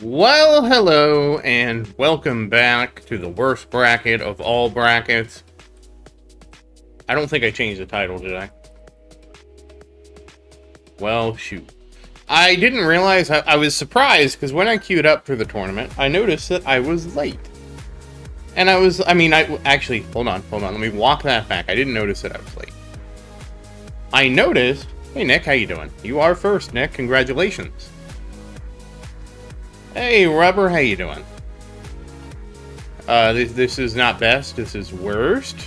Well, hello, and welcome back to the worst bracket of all brackets. I don't think I changed the title, did I? Well, shoot. I didn't realize, I was surprised, because when I queued up for the tournament, I noticed that I was late. And actually, hold on, let me walk that back. I didn't notice that I was late. I noticed, hey Nick, how you doing? You are first, Nick, congratulations. Hey, Rubber, how you doing? This is not best, this is worst.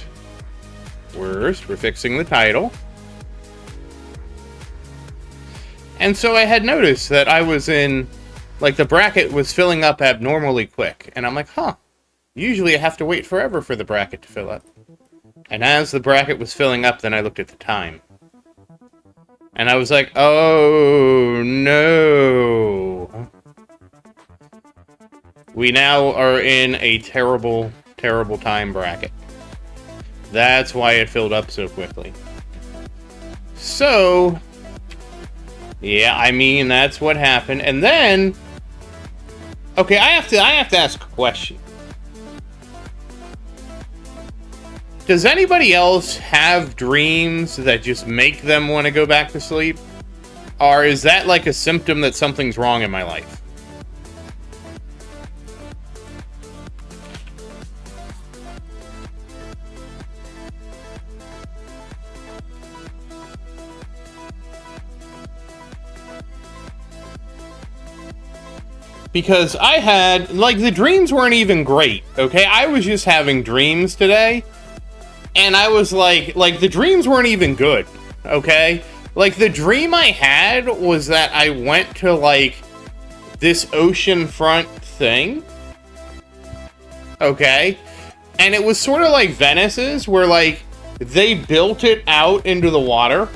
Worst, we're fixing the title. And so I had noticed that I was in, like, the bracket was filling up abnormally quick. And I'm like, huh, usually I have to wait forever for the bracket to fill up. And as the bracket was filling up, then I looked at the time. And I was like, oh, no. We now are in a terrible, terrible time bracket. That's why it filled up so quickly. So, yeah, I mean, that's what happened. And then, okay, I have to ask a question. Does anybody else have dreams that just make them want to go back to sleep? Or is that like a symptom that something's wrong in my life? Because I had, like, the dreams weren't even great, okay? I was just having dreams today. And I was like, the dreams weren't even good, okay? Like, the dream I had was that I went to, like, this oceanfront thing. Okay? And it was sort of like Venice's, where, like, they built it out into the water.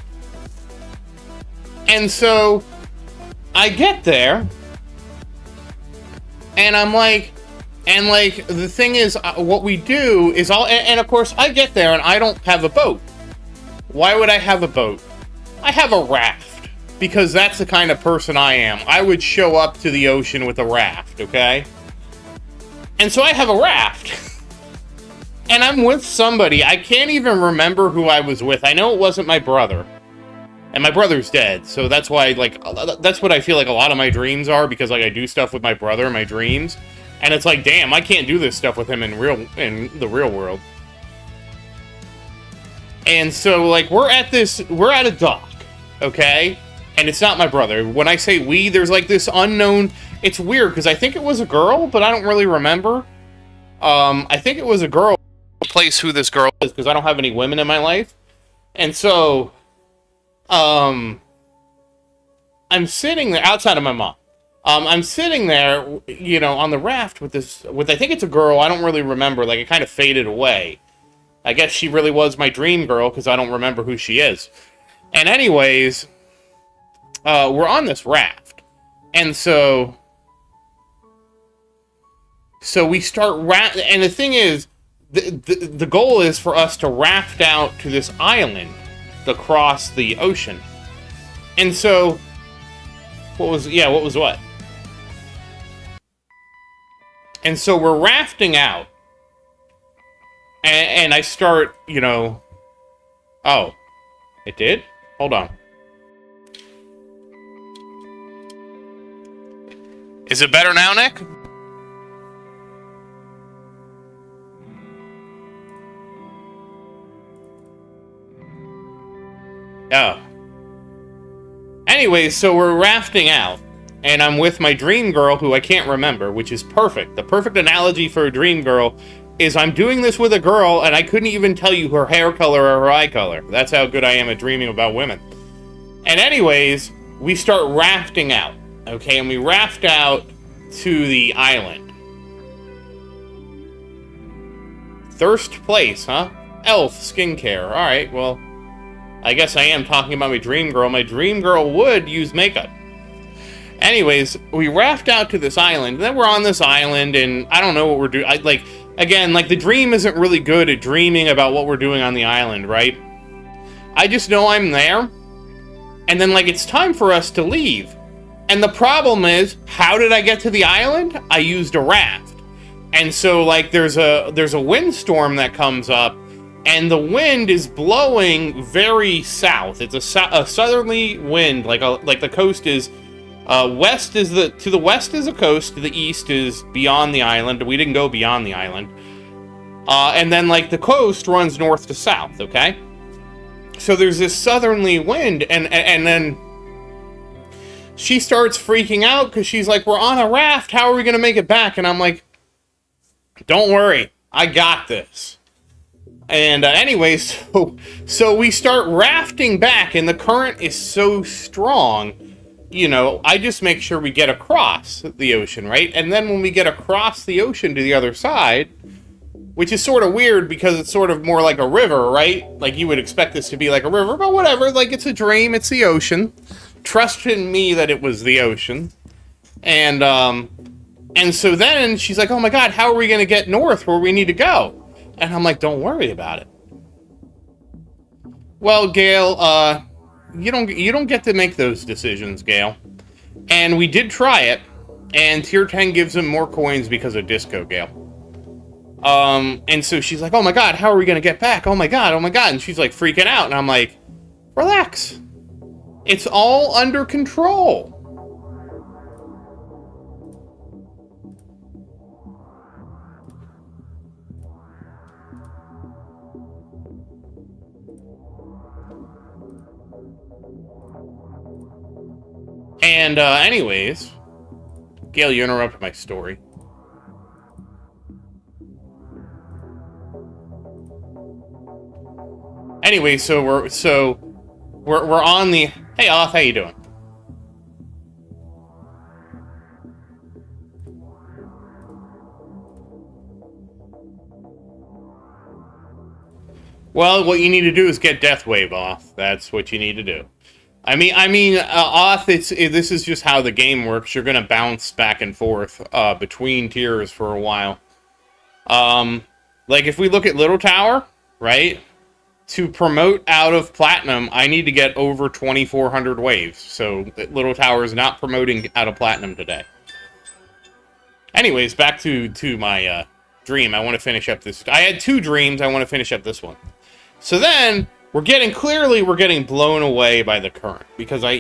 And so, I get there. And I'm like, the thing is, what we do is and of course, I get there and I don't have a boat. Why would I have a boat? I have a raft, because that's the kind of person I am. I would show up to the ocean with a raft, okay? And so I have a raft. And I'm with somebody. I can't even remember who I was with. I know it wasn't my brother. And my brother's dead, so that's why, like, that's what I feel like a lot of my dreams are, because, like, I do stuff with my brother in my dreams, and it's like, damn, I can't do this stuff with him in the real world. And so, like, we're at a dock, okay? And it's not my brother. When I say we, there's, like, this unknown, it's weird, because I think it was a girl, but I don't really remember. I think it was a girl. Place who this girl is, because I don't have any women in my life. And so, I'm sitting there, outside of my mom. I'm sitting there, you know, on the raft with I think it's a girl, I don't really remember, like, it kind of faded away. I guess she really was my dream girl, because I don't remember who she is. And anyways, we're on this raft. And so we start and the thing is, the goal is for us to raft out to this island across the ocean. And so, what was what? And so we're rafting out. And I start, you know... Oh. It did? Hold on. Is it better now, Nick? Oh. Anyways, so we're rafting out, and I'm with my dream girl, who I can't remember, which is perfect. The perfect analogy for a dream girl is I'm doing this with a girl, and I couldn't even tell you her hair color or her eye color. That's how good I am at dreaming about women. And anyways, we start rafting out, okay? And we raft out to the island. Thirst place, huh? Elf skincare. Alright, well, I guess I am talking about my dream girl. My dream girl would use makeup. Anyways, we raft out to this island, and then we're on this island, and I don't know what we're doing. Again, the dream isn't really good at dreaming about what we're doing on the island, right? I just know I'm there, and then, like, it's time for us to leave. And the problem is, how did I get to the island? I used a raft. And so, like, there's a windstorm that comes up, and the wind is blowing very south. It's a southerly wind, like the coast is to the west is a coast, to the east is beyond the island. We didn't go beyond the island. And then, like, the coast runs north to south, okay? So there's this southerly wind, and then she starts freaking out because she's like, we're on a raft, how are we going to make it back? And I'm like, don't worry, I got this. And anyways, so we start rafting back, and the current is so strong, you know, I just make sure we get across the ocean, right? And then when we get across the ocean to the other side, which is sort of weird because it's sort of more like a river, right? Like, you would expect this to be like a river, but whatever, like, it's a dream, it's the ocean. Trust in me that it was the ocean. And so then she's like, oh my God, how are we going to get north where we need to go? And I'm like, don't worry about it. Well, Gail, you don't get to make those decisions, Gail. And we did try it, and Tier 10 gives him more coins because of Disco, Gail. And so she's like, oh my God, how are we going to get back? Oh my God, oh my God. And she's like freaking out. And I'm like, relax. It's all under control. And, anyways, Gail, you interrupted my story. Anyway, so we're on the... Hey, Oth, how you doing? Well, what you need to do is get Death Wave off. That's what you need to do. I mean, Oth, this is just how the game works. You're gonna bounce back and forth between tiers for a while. Like, if we look at Little Tower, right? To promote out of Platinum, I need to get over 2,400 waves. So, Little Tower is not promoting out of Platinum today. Anyways, back to my dream. I want to finish up this. I had 2 dreams. I want to finish up this one. So then, we're getting blown away by the current. Because I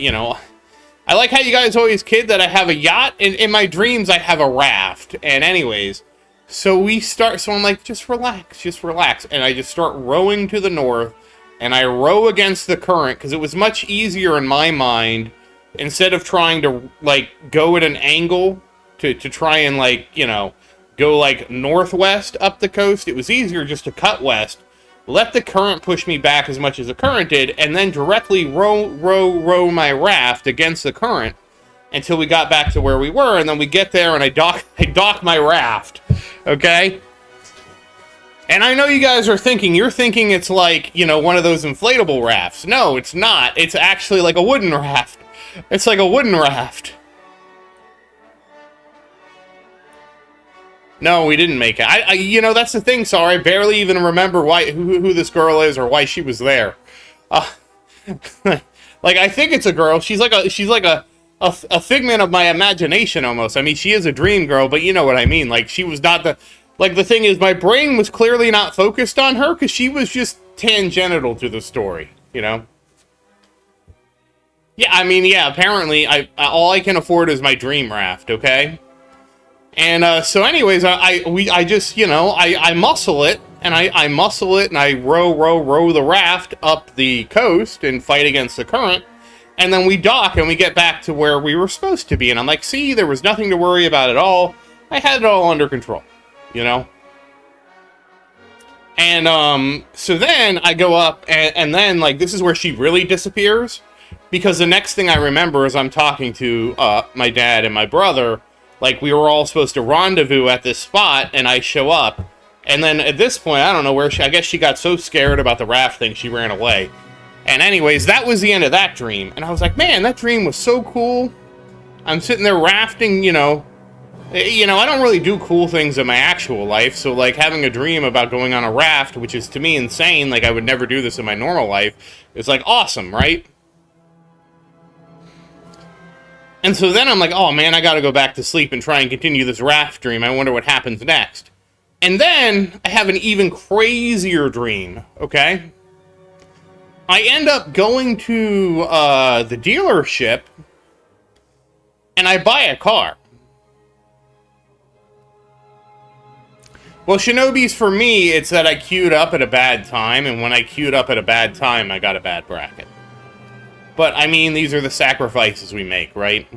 like how you guys always kid that I have a yacht. In my dreams, I have a raft. And anyways... So I'm like, just relax. And I just start rowing to the north, and I row against the current, because it was much easier in my mind, instead of trying to, like, go at an angle, to try and, like, you know, go, like, northwest up the coast. It was easier just to cut west, let the current push me back as much as the current did, and then directly row my raft against the current, until we got back to where we were, and then we get there, and I dock my raft, okay? And I know you guys are thinking, you're thinking it's like, you know, one of those inflatable rafts. No, it's not. It's actually like a wooden raft. It's like a wooden raft. No, we didn't make it. You know, that's the thing, sorry. I barely even remember who this girl is or why she was there. Like, I think it's a girl. She's like a figment of my imagination, almost. I mean, she is a dream girl, but you know what I mean. Like, she was not the... Like, the thing is, my brain was clearly not focused on her, because she was just tangential to the story, you know? Yeah, I mean, yeah, apparently, all I can afford is my dream raft, okay? And, so anyways, I just, you know, I muscle it, and I muscle it, and I row the raft up the coast and fight against the current. And then we dock, and we get back to where we were supposed to be. And I'm like, see, there was nothing to worry about at all. I had it all under control, you know? And, so then I go up, and then, like, this is where she really disappears. Because the next thing I remember is I'm talking to, my dad and my brother. Like, we were all supposed to rendezvous at this spot, and I show up. And then at this point, I don't know where I guess she got so scared about the raft thing, she ran away. And anyways, that was the end of that dream. And I was like, man, that dream was so cool. I'm sitting there rafting, you know. I don't really do cool things in my actual life. So, like, having a dream about going on a raft, which is to me insane, like, I would never do this in my normal life, is, like, awesome, right? And so then I'm like, oh man, I gotta go back to sleep and try and continue this raft dream. I wonder what happens next. And then I have an even crazier dream, okay? I end up going to the dealership and I buy a car. Well, Shinobi's for me, it's that I queued up at a bad time, and when I queued up at a bad time, I got a bad bracket. But, I mean, these are the sacrifices we make, right?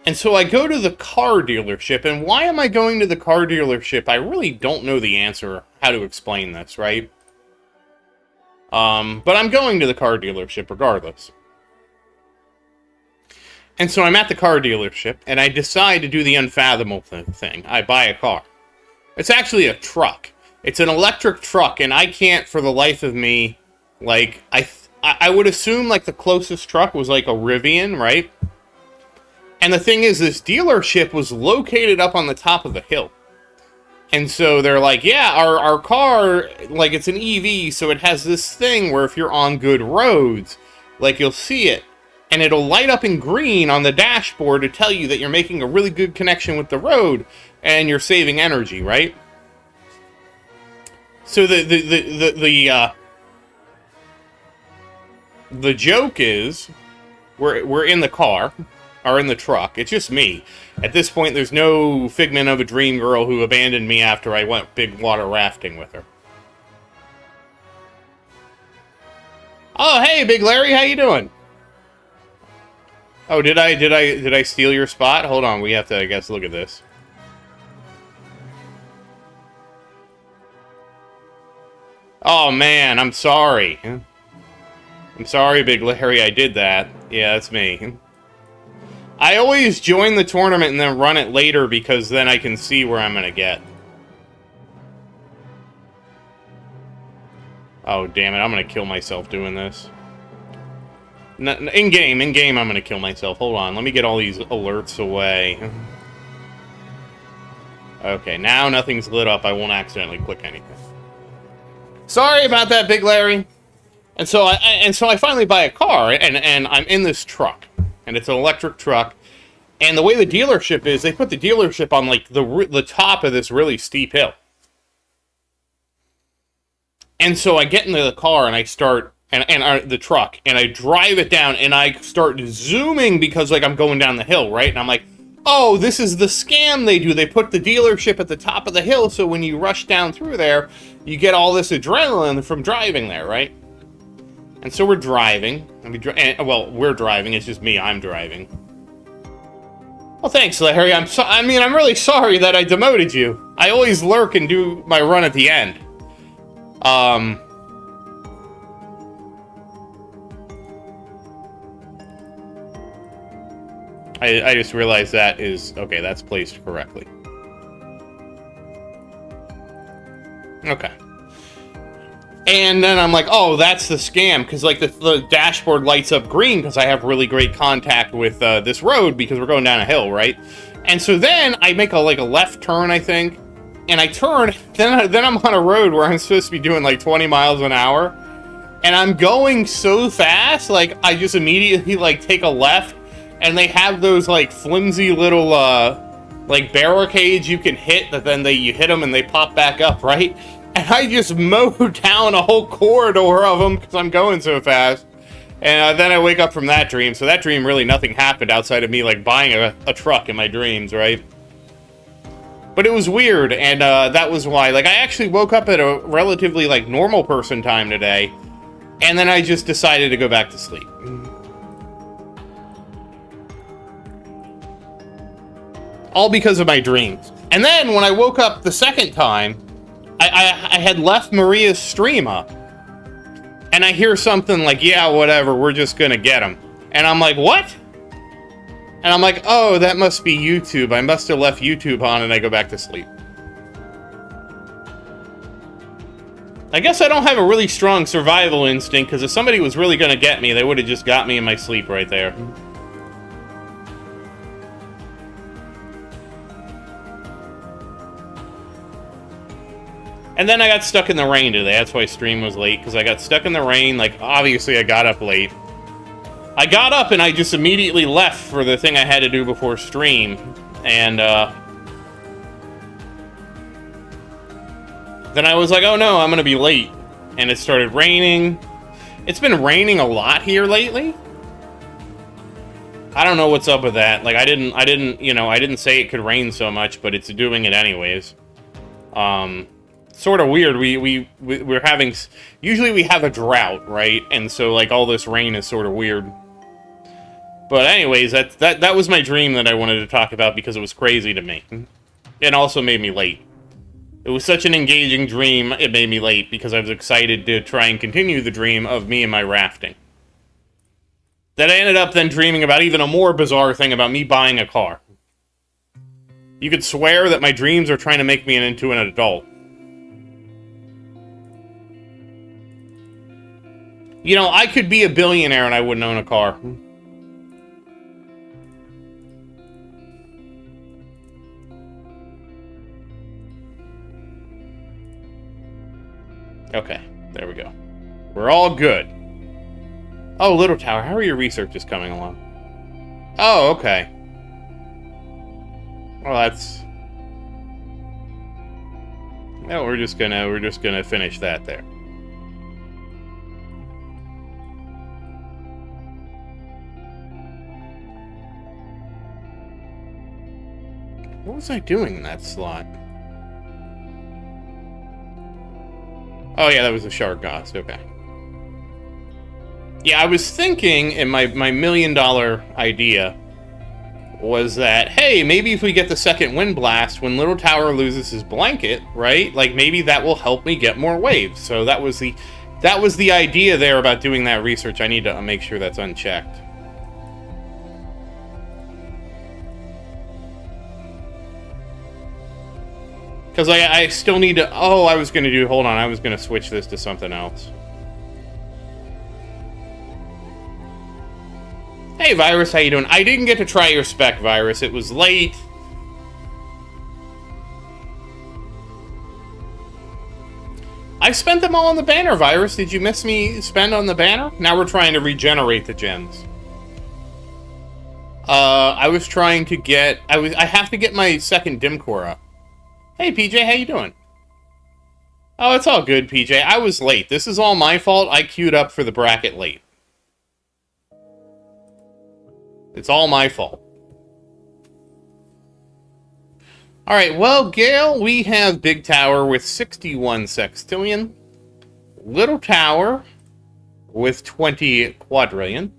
And so I go to the car dealership, and why am I going to the car dealership? I really don't know the answer, how to explain this, right? But I'm going to the car dealership regardless. And so I'm at the car dealership, and I decide to do the unfathomable thing. I buy a car. It's actually a truck. It's an electric truck, and I can't, for the life of me, like, I would assume, like, the closest truck was, like, a Rivian, right? And the thing is, this dealership was located up on the top of a hill. And so they're like, yeah, our car, like, it's an EV, so it has this thing where if you're on good roads, like, you'll see it. And it'll light up in green on the dashboard to tell you that you're making a really good connection with the road and you're saving energy, right? So the joke is we're in the car or in the truck. It's just me. At this point, there's no figment of a dream girl who abandoned me after I went big water rafting with her. Oh, hey, Big Larry, how you doing? Oh, did I steal your spot? Hold on, we have to, I guess, look at this. Oh, man, I'm sorry. I'm sorry, Big Larry, I did that. Yeah, that's me. I always join the tournament and then run it later because then I can see where I'm gonna get. Oh, damn it, I'm gonna kill myself doing this. In-game, I'm gonna kill myself. Hold on, let me get all these alerts away. Okay, now nothing's lit up. I won't accidentally click anything. Sorry about that, Big Larry. And so I finally buy a car, and I'm in this truck. And it's an electric truck. And the way the dealership is, they put the dealership on, like, the top of this really steep hill. And so I get into the car, and I start... And the truck, and I drive it down, and I start zooming because, like, I'm going down the hill, right? And I'm like, oh, this is the scam they do. They put the dealership at the top of the hill, so when you rush down through there, you get all this adrenaline from driving there, right? And so we're driving. Well, we're driving. It's just me. I'm driving. Well, thanks, Larry. I'm really sorry that I demoted you. I always lurk and do my run at the end. I just realized that is... Okay, that's placed correctly. Okay. And then I'm like, oh, that's the scam, because, like, the dashboard lights up green because I have really great contact with this road because we're going down a hill, right? And so then I make a left turn, I think, and I turn, then I'm on a road where I'm supposed to be doing, like, 20 miles an hour, and I'm going so fast, like, I just immediately, like, take a left. And they have those, like, flimsy little, like, barricades you can hit, that then you hit them and they pop back up, right? And I just mow down a whole corridor of them because I'm going so fast. And then I wake up from that dream. So that dream, really nothing happened outside of me, like, buying a truck in my dreams, right? But it was weird, and that was why. Like, I actually woke up at a relatively, like, normal person time today. And then I just decided to go back to sleep. All because of my dreams. And then when I woke up the second time, I had left Maria's stream up. And I hear something like, yeah, whatever, we're just gonna get him. And I'm like, what? And I'm like, oh, that must be YouTube. I must have left YouTube on, and I go back to sleep. I guess I don't have a really strong survival instinct, because if somebody was really gonna get me, they would have just got me in my sleep right there. And then I got stuck in the rain today. That's why stream was late, because I got stuck in the rain. Like, obviously I got up late. I got up and I just immediately left for the thing I had to do before stream. And, then I was like, oh no, I'm gonna be late. And it started raining. It's been raining a lot here lately. I don't know what's up with that. Like, I didn't say it could rain so much, but it's doing it anyways. Sort of weird. We're having... Usually we have a drought, right? And so, like, all this rain is sort of weird. But anyways, that was my dream that I wanted to talk about because it was crazy to me. It also made me late. It was such an engaging dream, it made me late because I was excited to try and continue the dream of me and my rafting. That I ended up then dreaming about even a more bizarre thing about me buying a car. You could swear that my dreams are trying to make me into an adult. You know, I could be a billionaire and I wouldn't own a car. Okay, there we go. We're all good. Oh, Little Tower, how are your researches coming along? Oh, okay. Well, that's... No, we're just gonna finish that there. What was I doing in that slot? Oh yeah, that was a shark goss, okay. Yeah, I was thinking, and my $1 million idea was that, hey, maybe if we get the second wind blast when Little Tower loses his blanket, right? Like, maybe that will help me get more waves. So that was the idea there about doing that research. I need to make sure that's unchecked. Because I still need to... Oh, I was going to do... Hold on, I was going to switch this to something else. Hey, Virus, how you doing? I didn't get to try your spec, Virus. It was late. I spent them all on the banner, Virus. Did you miss me spend on the banner? Now we're trying to regenerate the gems. I was trying to get... I have to get my second dim core up. Hey, PJ, how you doing? Oh, it's all good, PJ. I was late. This is all my fault. I queued up for the bracket late. It's all my fault. Alright, well, Gale, we have Big Tower with 61 sextillion. Little Tower with 20 quadrillion.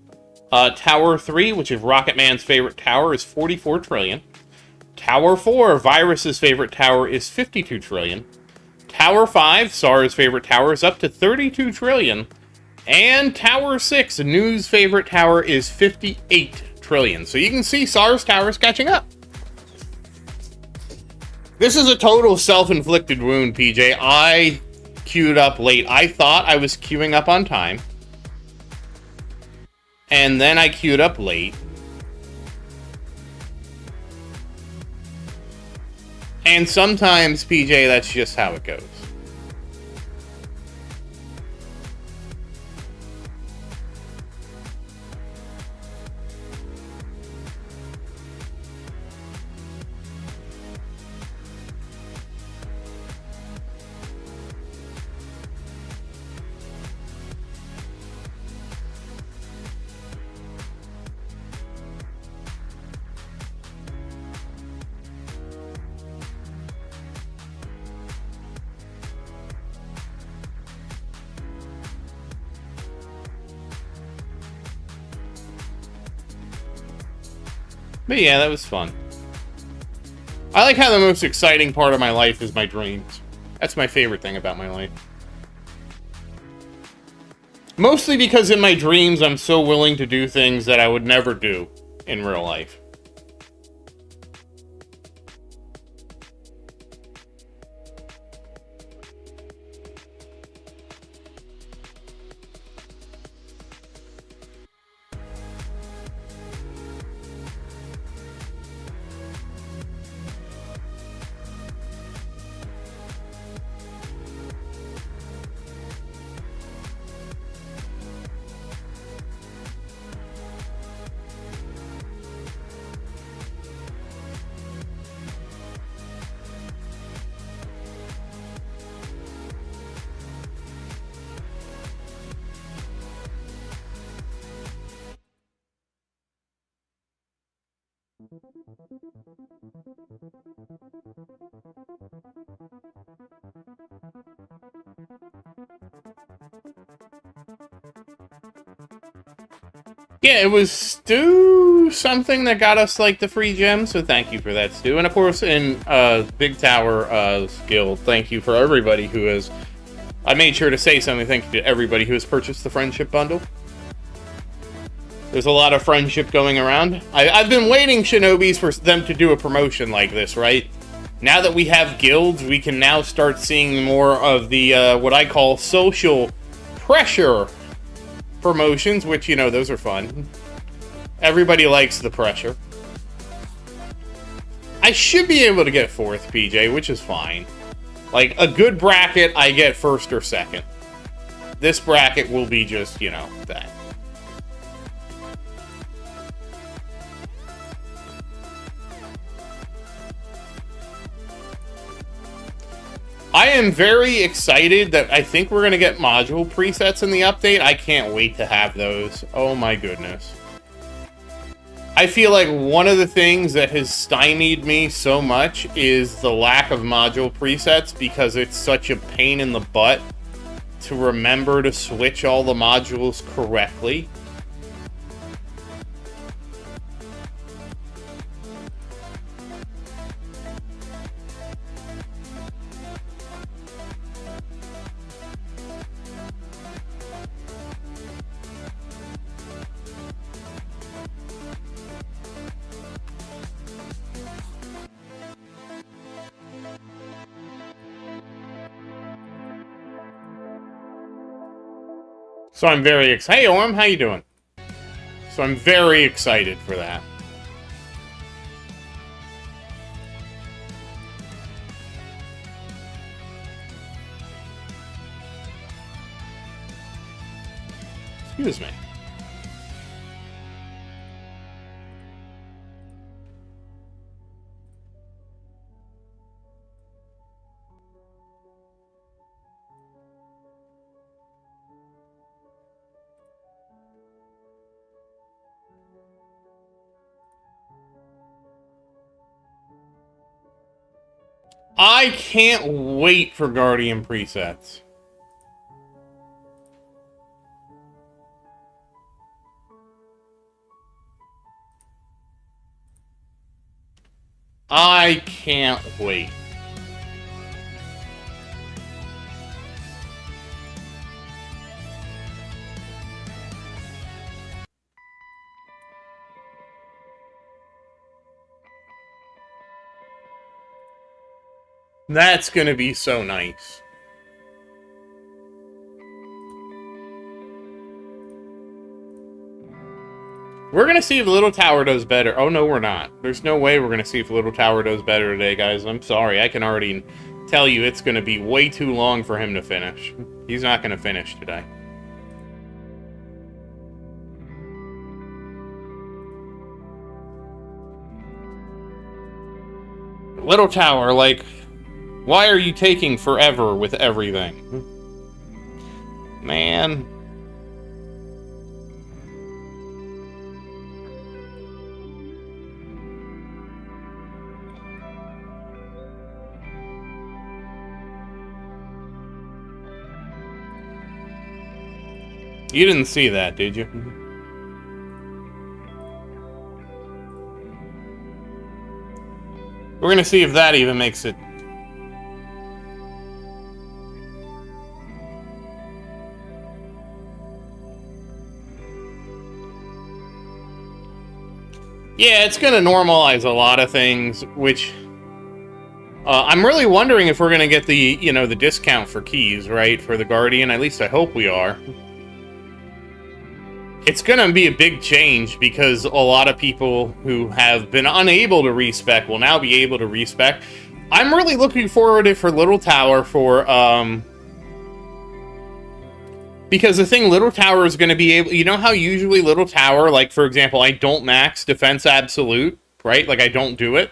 Tower 3, which is Rocket Man's favorite tower, is 44 trillion. Tower 4, Virus's favorite tower, is 52 trillion. Tower 5, Sar's favorite tower, is up to 32 trillion. And Tower 6, New's favorite tower, is 58 trillion. So you can see Sar's tower is catching up. This is a total self-inflicted wound, PJ. I queued up late. I thought I was queuing up on time. And then I queued up late. And sometimes, PJ, that's just how it goes. But yeah, that was fun. I like how the most exciting part of my life is my dreams. That's my favorite thing about my life. Mostly because in my dreams, I'm so willing to do things that I would never do in real life. Yeah, it was Stu something that got us, like, the free gem, so thank you for that, Stu. And, of course, in Big Tower Guild, thank you for everybody who has... I made sure to say something. Thank you to everybody who has purchased the Friendship Bundle. There's a lot of friendship going around. I've been waiting, Shinobis, for them to do a promotion like this, right? Now that we have guilds, we can now start seeing more of the, what I call social pressure promotions, which, you know, those are fun. Everybody likes the pressure. I should be able to get 4th, PJ, which is fine. Like, a good bracket, I get 1st or 2nd. This bracket will be just, you know, that. I am very excited that I think we're going to get module presets in the update. I can't wait to have those. Oh my goodness. I feel like one of the things that has stymied me so much is the lack of module presets, because it's such a pain in the butt to remember to switch all the modules correctly. So I'm very excited. Hey, Orm, how you doing? So I'm very excited for that. Excuse me. I can't wait for Guardian presets. I can't wait. That's gonna be so nice. We're gonna see if Little Tower does better. Oh, no, we're not. There's no way we're gonna see if Little Tower does better today, guys. I'm sorry. I can already tell you it's gonna be way too long for him to finish. He's not gonna finish today. Little Tower, like... Why are you taking forever with everything? Man. You didn't see that, did you? We're gonna see if that even makes it. Yeah, it's going to normalize a lot of things, which... I'm really wondering if we're going to get the, you know, the discount for keys, right? For the Guardian. At least I hope we are. It's going to be a big change, because a lot of people who have been unable to respec will now be able to respec. I'm really looking forward to it for Little Tower for, because the thing, Little Tower is going to be able... You know how usually Little Tower, like, for example, I don't max Defense Absolute, right? Like, I don't do it.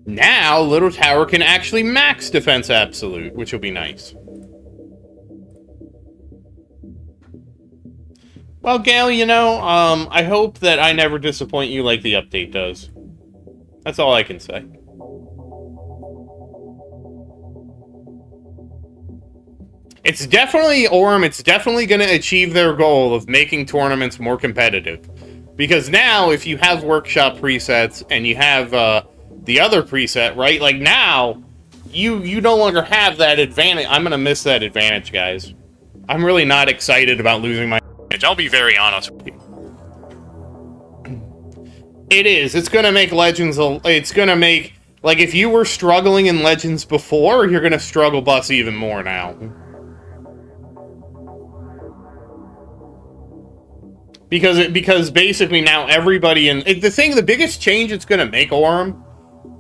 Now, Little Tower can actually max Defense Absolute, which will be nice. Well, Gail, I hope that I never disappoint you like the update does. That's all I can say. It's definitely, Orem, it's definitely going to achieve their goal of making tournaments more competitive. Because now, if you have workshop presets and you have the other preset, right? Like now, you no longer have that advantage. I'm going to miss that advantage, guys. I'm really not excited about losing my advantage. I'll be very honest with you. It is. It's going to make Legends... It's going to make... Like, if you were struggling in Legends before, you're going to struggle bus even more now. Because basically now everybody in... The biggest change it's going to make, Orem,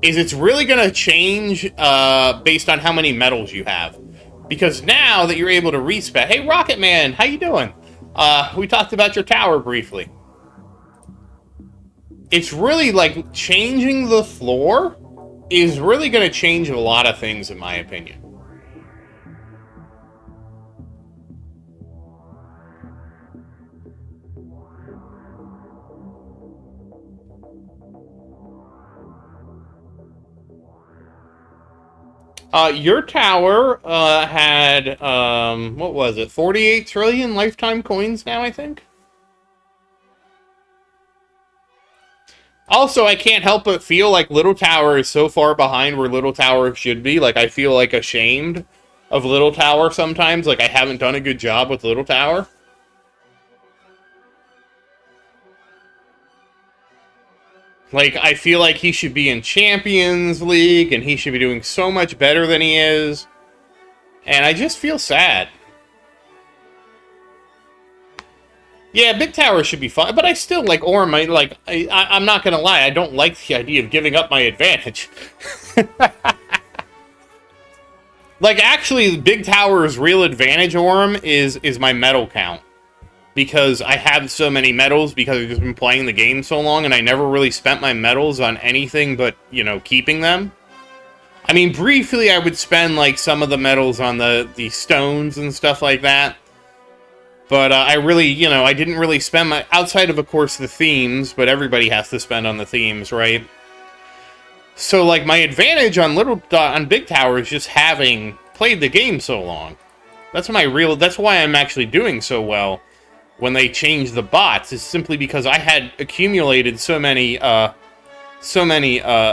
is it's really going to change based on how many medals you have. Because now that you're able to respec... Hey, Rocket Man, how you doing? We talked about your tower briefly. It's really, like, changing the floor is really going to change a lot of things, in my opinion. Your tower had, what was it, 48 trillion lifetime coins now, I think? Also, I can't help but feel like Little Tower is so far behind where Little Tower should be. Like, I feel, like, ashamed of Little Tower sometimes. Like, I haven't done a good job with Little Tower. Like, I feel like he should be in Champions League, and he should be doing so much better than he is. And I just feel sad. Yeah, Big Tower should be fine, but I still, like, Orem, I'm not gonna lie, I don't like the idea of giving up my advantage. Like, actually, Big Tower's real advantage, Orem, is my medal count. Because I have so many medals, because I've just been playing the game so long, and I never really spent my medals on anything but, keeping them. I mean, briefly, I would spend, like, some of the medals on the stones and stuff like that. But I really, I didn't really spend my... Outside of course, the themes, but everybody has to spend on the themes, right? So, like, my advantage on Big Tower is just having played the game so long. That's why I'm actually doing so well when they changed the bots, is simply because I had accumulated so many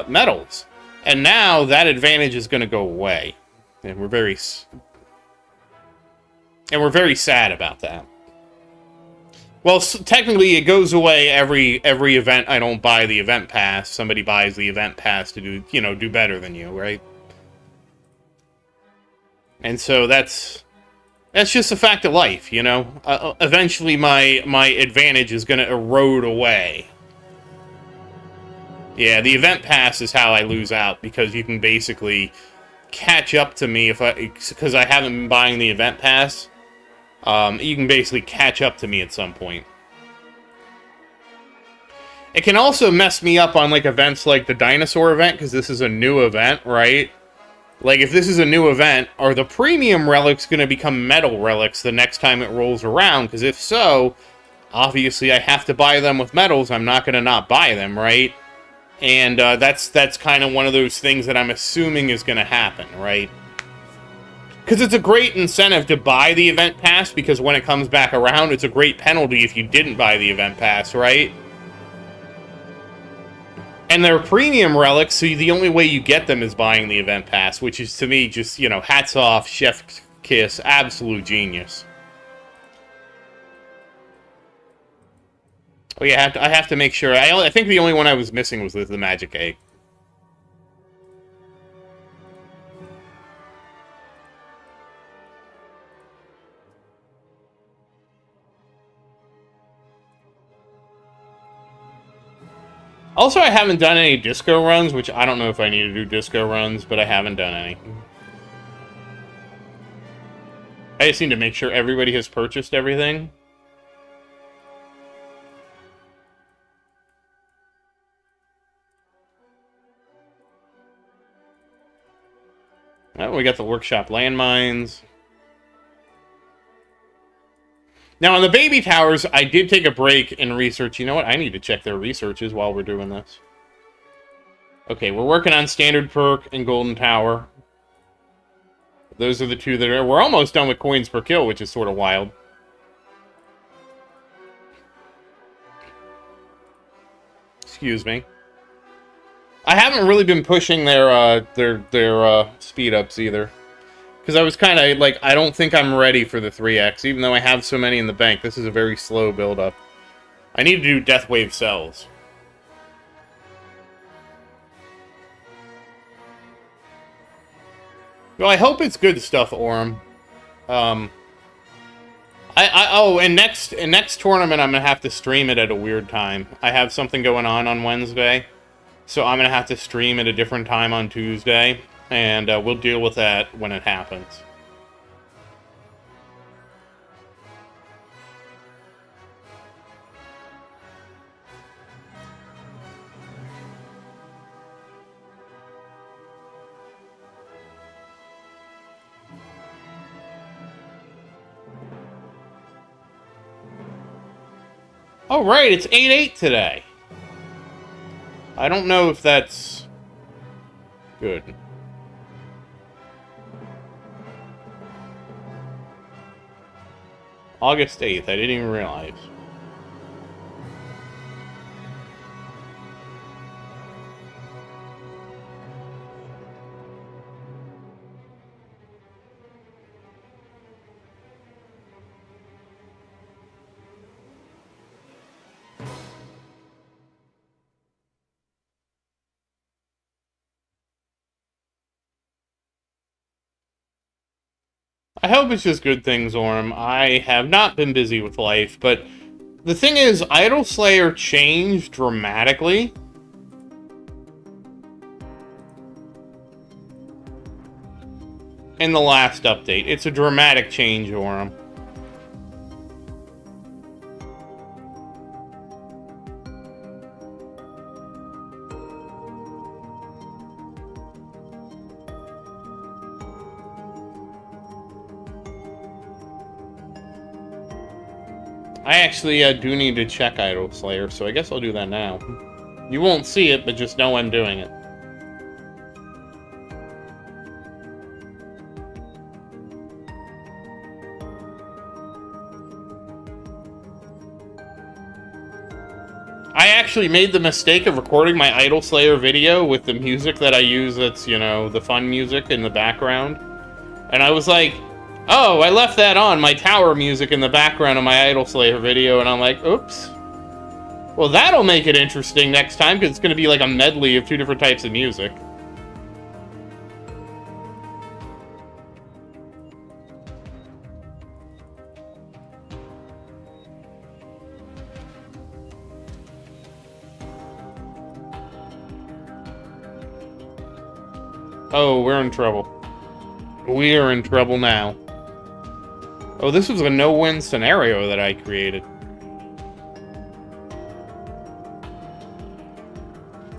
medals. And now that advantage is going to go away. And we're very sad about that. Well, technically, it goes away every event. I don't buy the event pass. Somebody buys the event pass to do better than you, right? And so that's just a fact of life, Eventually, my advantage is going to erode away. Yeah, the event pass is how I lose out, because you can basically catch up to me because I haven't been buying the event pass. You can basically catch up to me at some point. It can also mess me up on, like, events like the dinosaur event, because this is a new event, right? Like, if this is a new event, are the premium relics going to become metal relics the next time it rolls around? Because if so, obviously I have to buy them with metals. I'm not going to not buy them, right? And that's kind of one of those things that I'm assuming is going to happen, right? Because it's a great incentive to buy the event pass, because when it comes back around, it's a great penalty if you didn't buy the event pass, right? And they're premium relics, so the only way you get them is buying the event pass, which is, to me, just, hats off, chef kiss, absolute genius. Oh yeah, I have to make sure. I think the only one I was missing was the magic egg. Also, I haven't done any disco runs, which I don't know if I need to do disco runs, but I haven't done any. I just need to make sure everybody has purchased everything. Oh, we got the workshop landmines. Now, on the baby towers, I did take a break in research. You know what? I need to check their researches while we're doing this. Okay, we're working on Standard Perk and Golden Tower. Those are the two that are... We're almost done with coins per kill, which is sort of wild. Excuse me. I haven't really been pushing their speed-ups either. Because I was kind of like, I don't think I'm ready for the 3x, even though I have so many in the bank. This is a very slow build-up. I need to do Death Wave cells. Well, I hope it's good stuff, Orem. Oh, and next tournament, I'm gonna have to stream it at a weird time. I have something going on Wednesday, so I'm gonna have to stream at a different time on Tuesday, and we'll deal with that when it happens. Oh, right, it's 8-8 today. I don't know if that's good. August 8th, I didn't even realize. I hope it's just good things, Orm. I have not been busy with life, but the thing is, Idol Slayer changed dramatically. In the last update. It's a dramatic change, Orm. I actually do need to check Idol Slayer, so I guess I'll do that now. You won't see it, but just know I'm doing it. I actually made the mistake of recording my Idol Slayer video with the music that I use that's, you know, the fun music in the background. And I was like, oh, I left that on, my tower music in the background of my Idol Slayer video, and I'm like, oops. Well, that'll make it interesting next time, because it's going to be like a medley of two different types of music. Oh, we're in trouble. We are in trouble now. Oh, this was a no-win scenario that I created.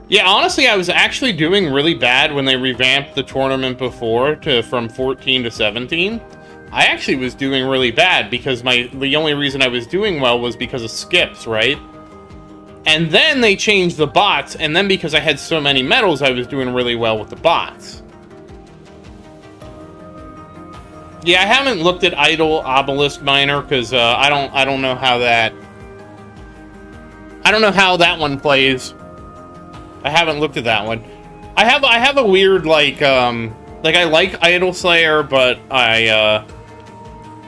Yeah, honestly, I was actually doing really bad when they revamped the tournament before from 14 to 17. I actually was doing really bad because the only reason I was doing well was because of skips, right? And then they changed the bots, and then because I had so many medals, I was doing really well with the bots. Yeah, I haven't looked at Idol Obelisk Miner because I don't know how that. I don't know how that one plays. I haven't looked at that one. I have a weird like I like Idol Slayer, but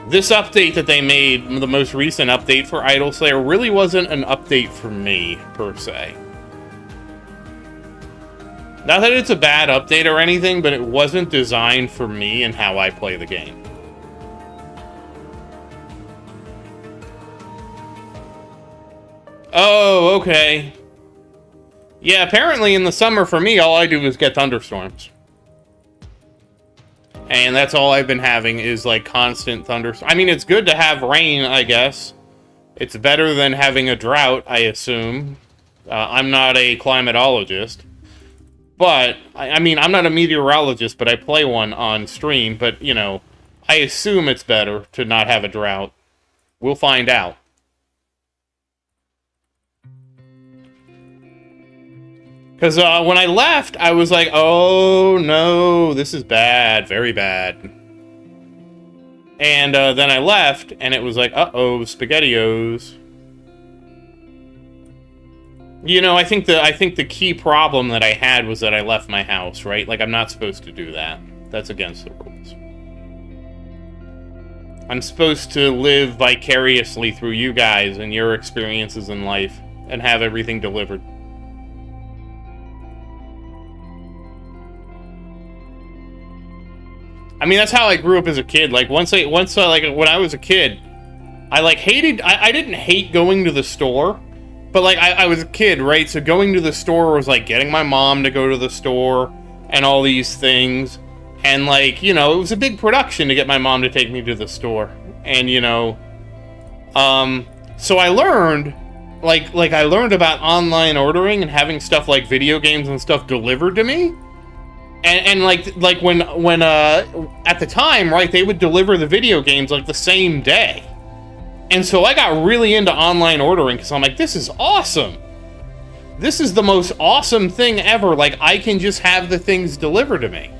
this update that they made, the most recent update for Idol Slayer, really wasn't an update for me per se. Not that it's a bad update or anything, but it wasn't designed for me and how I play the game. Oh, okay. Yeah, apparently in the summer for me, all I do is get thunderstorms. And that's all I've been having is, like, constant thunderstorms. I mean, it's good to have rain, I guess. It's better than having a drought, I assume. I'm not a climatologist. But, I mean, I'm not a meteorologist, but I play one on stream. But, you know, I assume it's better to not have a drought. We'll find out. Because when I left, I was like, oh no, this is bad, very bad. And then I left, and it was like, uh-oh, SpaghettiOs. You know, I think the key problem that I had was that I left my house, right? Like, I'm not supposed to do that. That's against the rules. I'm supposed to live vicariously through you guys and your experiences in life and have everything delivered. I mean, that's how I grew up as a kid. Like, once like, when I was a kid, I, like, I didn't hate going to the store, but, like, I was a kid, right? So going to the store was, like, getting my mom to go to the store and all these things. And, like, you know, it was a big production to get my mom to take me to the store. And, you know, so I learned, like I learned about online ordering and having stuff like video games and stuff delivered to me. And like when at the time, right, they would deliver the video games like the same day. And so I got really into online ordering because I'm like, this is awesome. This is the most awesome thing ever. Like, I can just have the things delivered to me.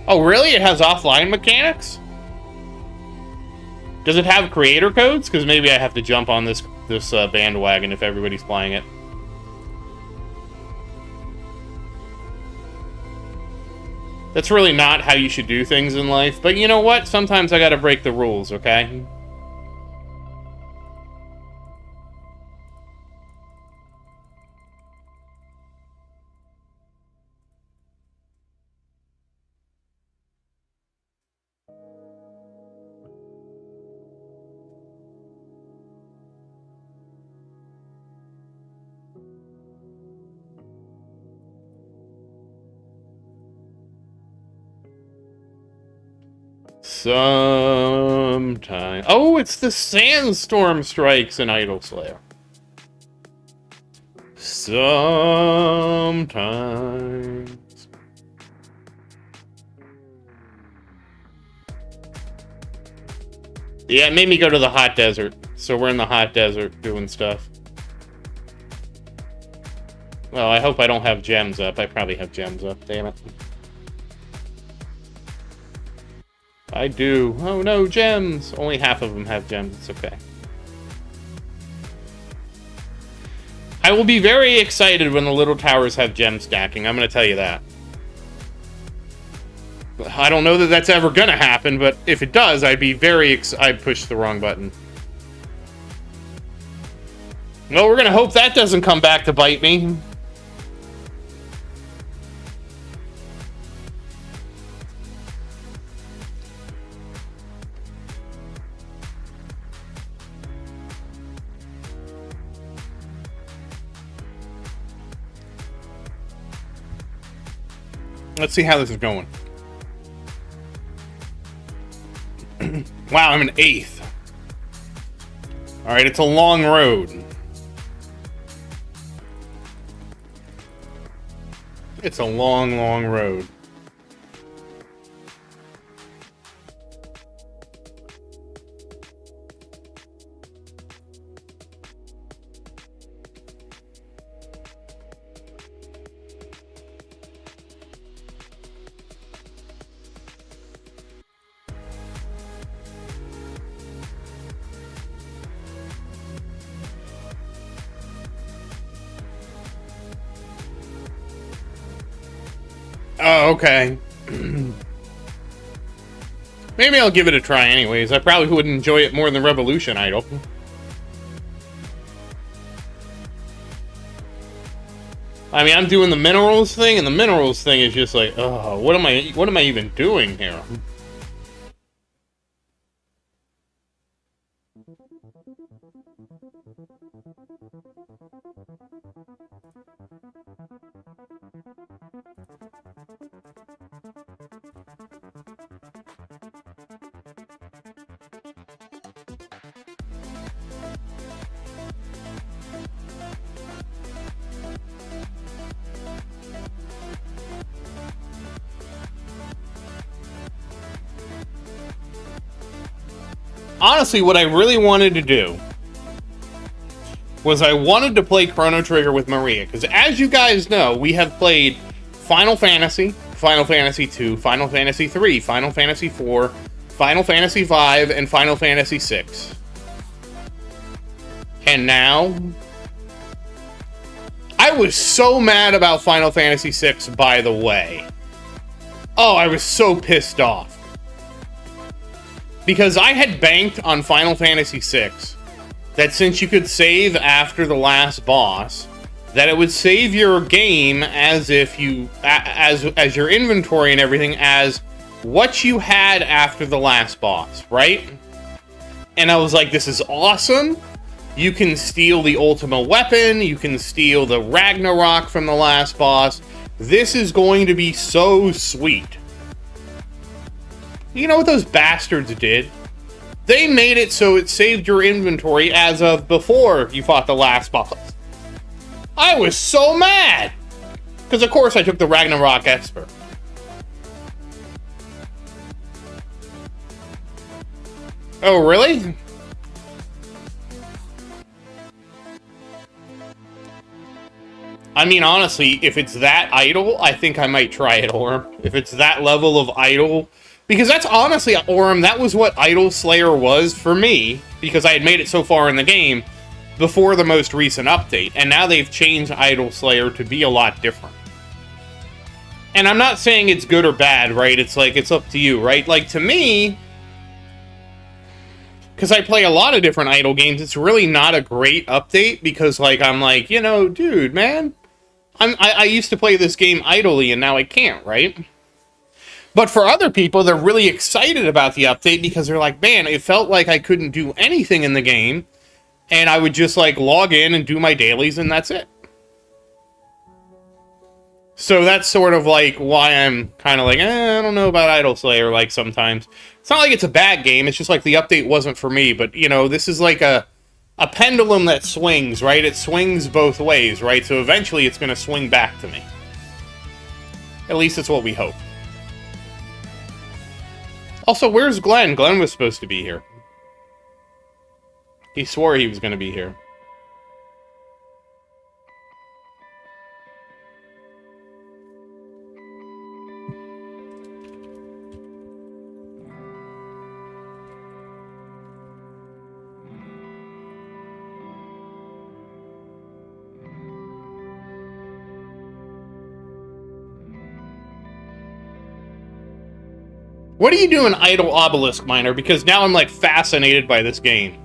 Oh, really? It has offline mechanics? Does it have creator codes? Because maybe I have to jump on this bandwagon if everybody's playing it. That's really not how you should do things in life, but you know what? Sometimes I gotta break the rules, okay? Sometime. Oh, it's the Sandstorm Strikes in Idol Slayer. Sometimes. Yeah, it made me go to the hot desert. So we're in the hot desert doing stuff. Well, I hope I don't have gems up. I probably have gems up, damn it. I do. Oh no, gems! Only half of them have gems, it's okay. I will be very excited when the little towers have gem stacking, I'm gonna tell you that. I don't know that that's ever gonna happen, but if it does, I'd be very I'd push the wrong button. Well, we're gonna hope that doesn't come back to bite me. Let's see how this is going. Wow, I'm an 8th. Alright, it's a long road. It's a long, long road. Oh, okay. Maybe I'll give it a try anyways. I probably would enjoy it more than Revolution Idol. I mean, I'm doing the minerals thing, and the minerals thing is just like, oh, what am I even doing here? honestly, what I really wanted to do was I wanted to play Chrono Trigger with Maria, because as you guys know, we have played Final Fantasy, Final Fantasy II, Final Fantasy III, Final Fantasy IV, Final Fantasy V, and Final Fantasy VI. And now, I was so mad about Final Fantasy VI, by the way. Oh, I was so pissed off. Because I had banked on Final Fantasy VI that since you could save after the last boss, that it would save your game as if you, as your inventory and everything, as what you had after the last boss, right? And I was like, this is awesome. You can steal the ultimate weapon, you can steal the Ragnarok from the last boss. This is going to be so sweet. You know what those bastards did? They made it so it saved your inventory as of before you fought the last boss. I was so mad! Because of course I took the Ragnarok Expert. Oh, really? I mean, honestly, if it's that idle, I think I might try it, Orm. If it's that level of idle. Because that's honestly, Orm, that was what Idol Slayer was for me. Because I had made it so far in the game before the most recent update. And now they've changed Idol Slayer to be a lot different. And I'm not saying it's good or bad, right? It's like, it's up to you, right? Like, to me, because I play a lot of different Idol games, it's really not a great update. Because, like, I'm like, you know, dude, man. I used to play this game idly, and now I can't, right? But for other people, they're really excited about the update because they're like, man, it felt like I couldn't do anything in the game, and I would just, like, log in and do my dailies, and that's it. So that's sort of, like, why I'm kind of like, I don't know about Idol Slayer, like, sometimes. It's not like it's a bad game, it's just like the update wasn't for me, but, you know, this is like a pendulum that swings, right? It swings both ways, right? So eventually it's going to swing back to me. At least it's what we hope. Also, where's Glenn? Glenn was supposed to be here. He swore he was going to be here. What are you doing, Idle Obelisk Miner? Because now I'm, like, fascinated by this game.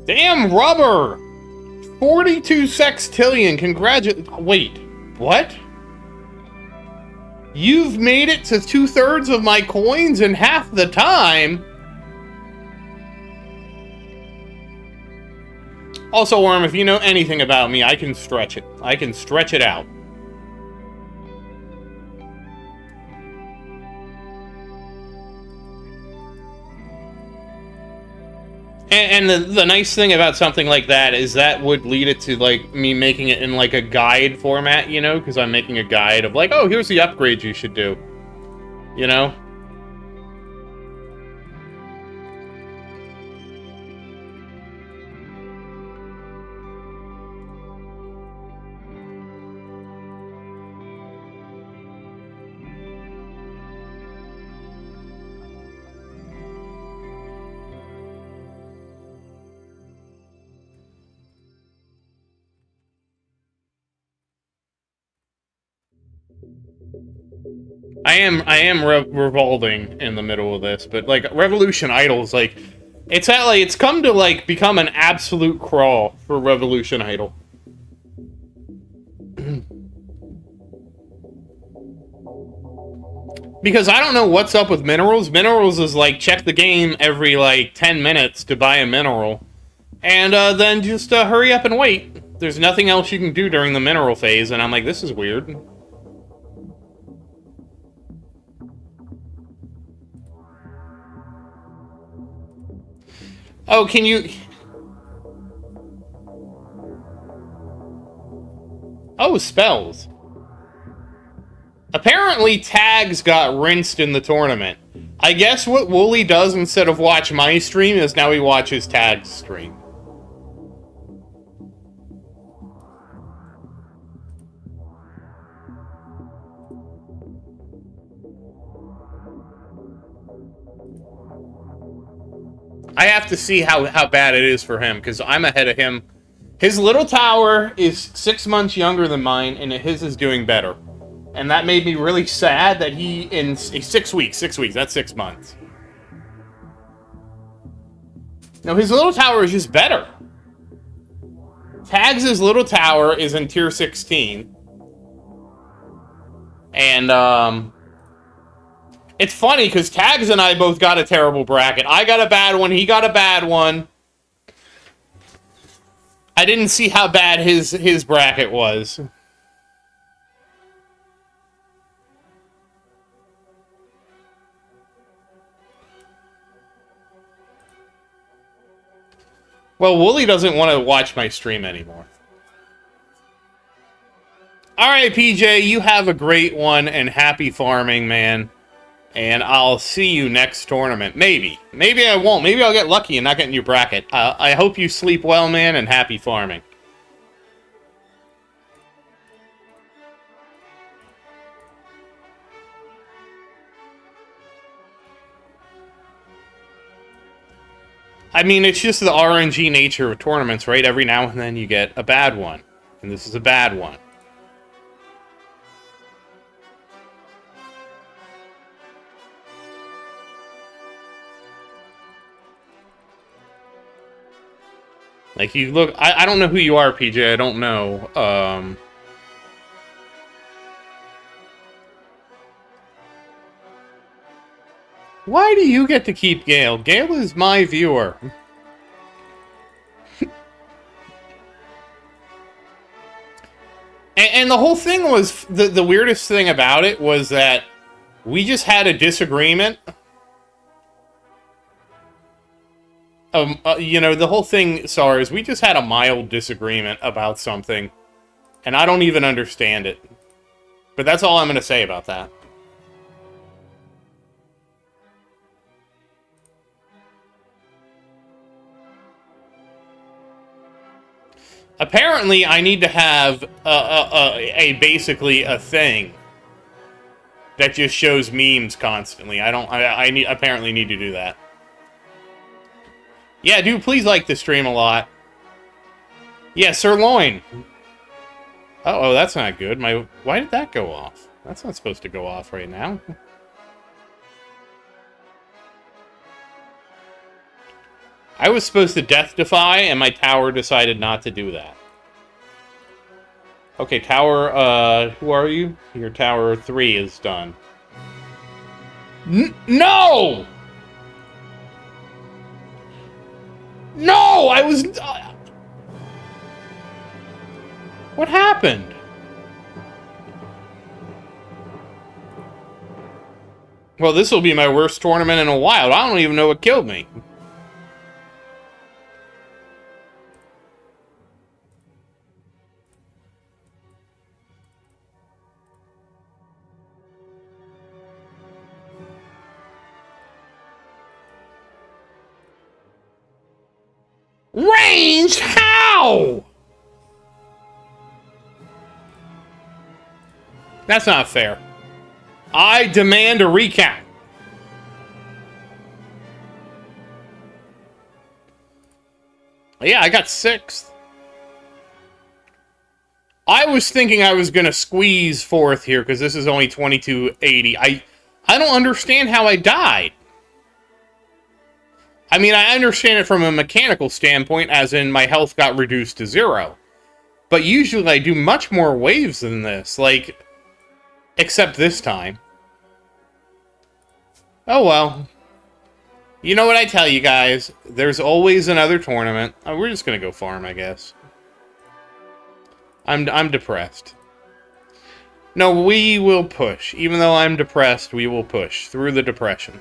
Damn rubber! 42 sextillion, wait, what? You've made it to 2/3 of my coins in half the time? Also, Worm, if you know anything about me, I can stretch it. I can stretch it out. And the nice thing about something like that is that would lead it to, like, me making it in, like, a guide format, you know? Because I'm making a guide of, like, oh, here's the upgrades you should do. You know? I am revolving in the middle of this, but, like, Revolution Idol's, like, it's come to, like, become an absolute crawl for Revolution Idol. Because I don't know what's up with minerals. Minerals is, like, check the game every, like, 10 minutes to buy a mineral. And, then just, hurry up and wait. There's nothing else you can do during the mineral phase, and I'm like, this is weird. Oh, can you... Oh, spells. Apparently, Tags got rinsed in the tournament. I guess what Wooly does instead of watch my stream is now he watches Tags' stream. I have to see how bad it is for him, because I'm ahead of him. His little tower is 6 months younger than mine, and his is doing better. And that made me really sad that he, in 6 weeks, that's 6 months. No, his little tower is just better. Tags' little tower is in tier 16. And, it's funny, because Tags and I both got a terrible bracket. I got a bad one, he got a bad one. I didn't see how bad his bracket was. Well, Wooly doesn't want to watch my stream anymore. Alright, PJ, you have a great one, and happy farming, man. And I'll see you next tournament. Maybe. Maybe I won't. Maybe I'll get lucky and not get in your bracket. I hope you sleep well, man, and happy farming. I mean, it's just the RNG nature of tournaments, right? Every now and then you get a bad one. And this is a bad one. Like, you look... I don't know who you are, PJ. I don't know. Why do you get to keep Gale? Gale is my viewer. and the whole thing was... The weirdest thing about it was that we just had a disagreement. You know, the whole thing, SARS, we just had a mild disagreement about something. And I don't even understand it. But that's all I'm going to say about that. Apparently, I need to have basically a thing that just shows memes constantly. I apparently need to do that. Yeah, dude, please like the stream a lot. Yeah, Sirloin. Uh-oh, that's not good. Why did that go off? That's not supposed to go off right now. I was supposed to Death Defy, and my tower decided not to do that. Okay, tower, who are you? Your tower 3 is done. No! No! I was... What happened? Well, this will be my worst tournament in a while. I don't even know what killed me. Ranged? How? That's not fair. I demand a recount. Yeah, I got 6th. I was thinking I was going to squeeze 4th here because this is only 2280. I don't understand how I died. I mean, I understand it from a mechanical standpoint, as in my health got reduced to 0. But usually I do much more waves than this, like, except this time. Oh well. You know what I tell you guys, there's always another tournament. Oh, we're just gonna go farm, I guess. I'm depressed. No, we will push. Even though I'm depressed, we will push through the depression.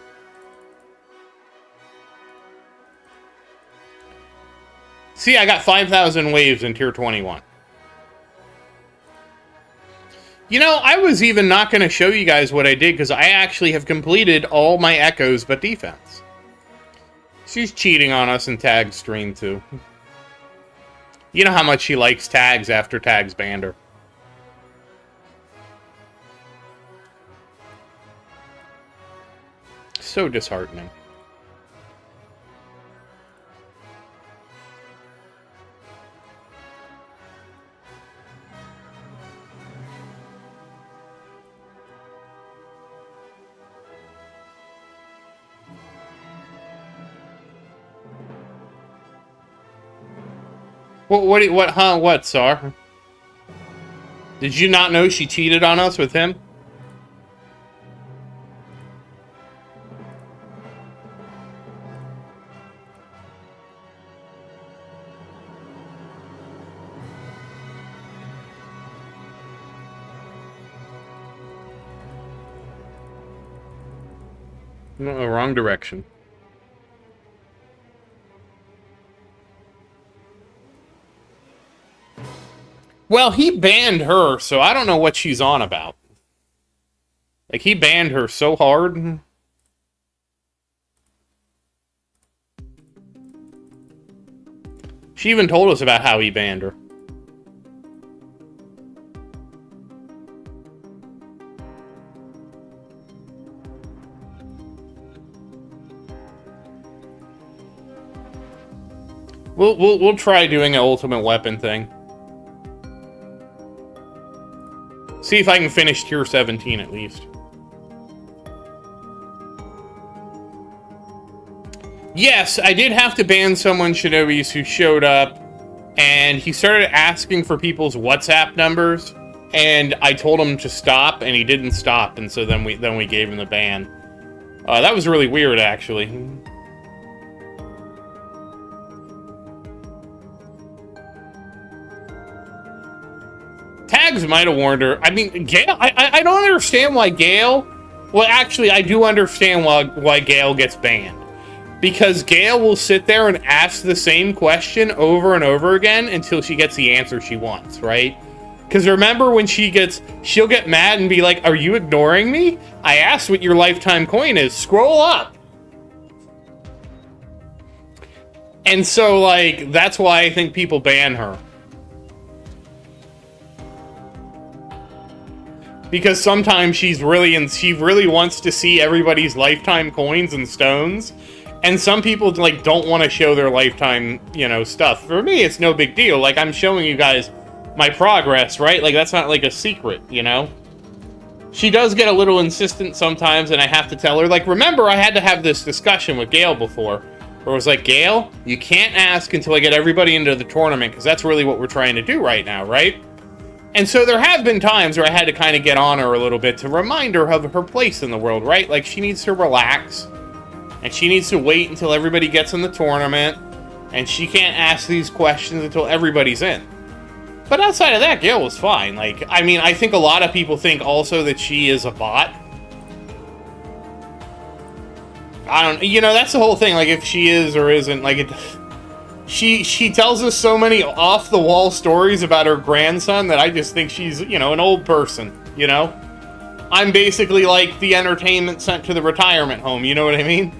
See, I got 5,000 waves in tier 21. You know, I was even not going to show you guys what I did because I actually have completed all my echoes but defense. She's cheating on us in Tag's stream, too. You know how much she likes Tags after Tags banned her. So disheartening. What, Sar? Did you not know she cheated on us with him? No, wrong direction. Well, he banned her, so I don't know what she's on about. Like, he banned her so hard. She even told us about how he banned her. We'll try doing an ultimate weapon thing. See if I can finish tier 17 at least. Yes, I did have to ban someone, Shinobi's, who showed up, and he started asking for people's WhatsApp numbers, and I told him to stop, and he didn't stop, and so then we gave him the ban. That was really weird, actually. Tags might have warned her. I mean, Gale, I don't understand why Gale... Well, actually, I do understand why Gale gets banned. Because Gale will sit there and ask the same question over and over again until she gets the answer she wants, right? Because remember when she'll get mad and be like, are you ignoring me? I asked what your lifetime coin is. Scroll up. And so, like, that's why I think people ban her. Because sometimes she really wants to see everybody's lifetime coins and stones. And some people, like, don't want to show their lifetime, you know, stuff. For me, it's no big deal. Like, I'm showing you guys my progress, right? Like, that's not, like, a secret, you know? She does get a little insistent sometimes, and I have to tell her. Like, remember, I had to have this discussion with Gale before. Where it was like, Gale, you can't ask until I get everybody into the tournament, because that's really what we're trying to do right now, right? And so there have been times where I had to kind of get on her a little bit to remind her of her place in the world, right? Like, she needs to relax, and she needs to wait until everybody gets in the tournament, and she can't ask these questions until everybody's in. But outside of that, Gale was fine. Like, I mean, I think a lot of people think also that she is a bot. I don't, you know, that's the whole thing, like, if she is or isn't, like, She tells us so many off-the-wall stories about her grandson that I just think she's, you know, an old person, you know? I'm basically like the entertainment sent to the retirement home, you know what I mean?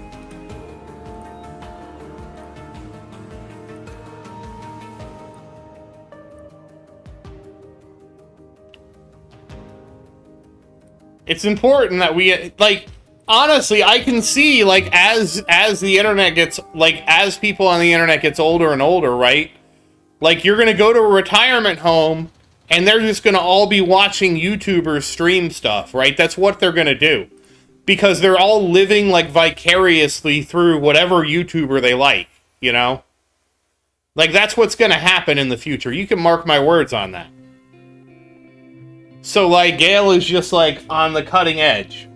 It's important that we, like... Honestly, I can see, like, as the internet gets, like, as people on the internet gets older and older, right? Like, you're gonna go to a retirement home, and they're just gonna all be watching YouTubers stream stuff, right? That's what they're gonna do. Because they're all living, like, vicariously through whatever YouTuber they like, you know? Like, that's what's gonna happen in the future. You can mark my words on that. So, like, Gale is just, like, on the cutting edge.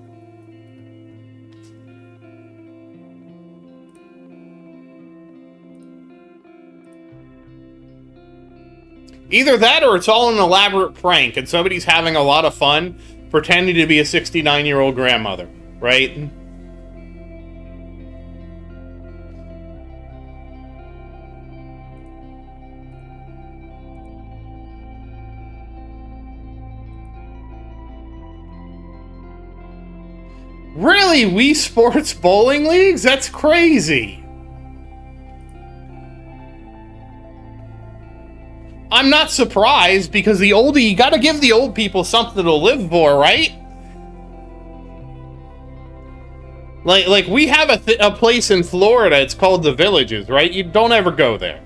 Either that or it's all an elaborate prank and somebody's having a lot of fun pretending to be a 69-year-old grandmother, right? Really? Wii Sports bowling leagues? That's crazy. I'm not surprised, because you gotta give the old people something to live for, right? Like we have a place in Florida, it's called The Villages, right? You don't ever go there.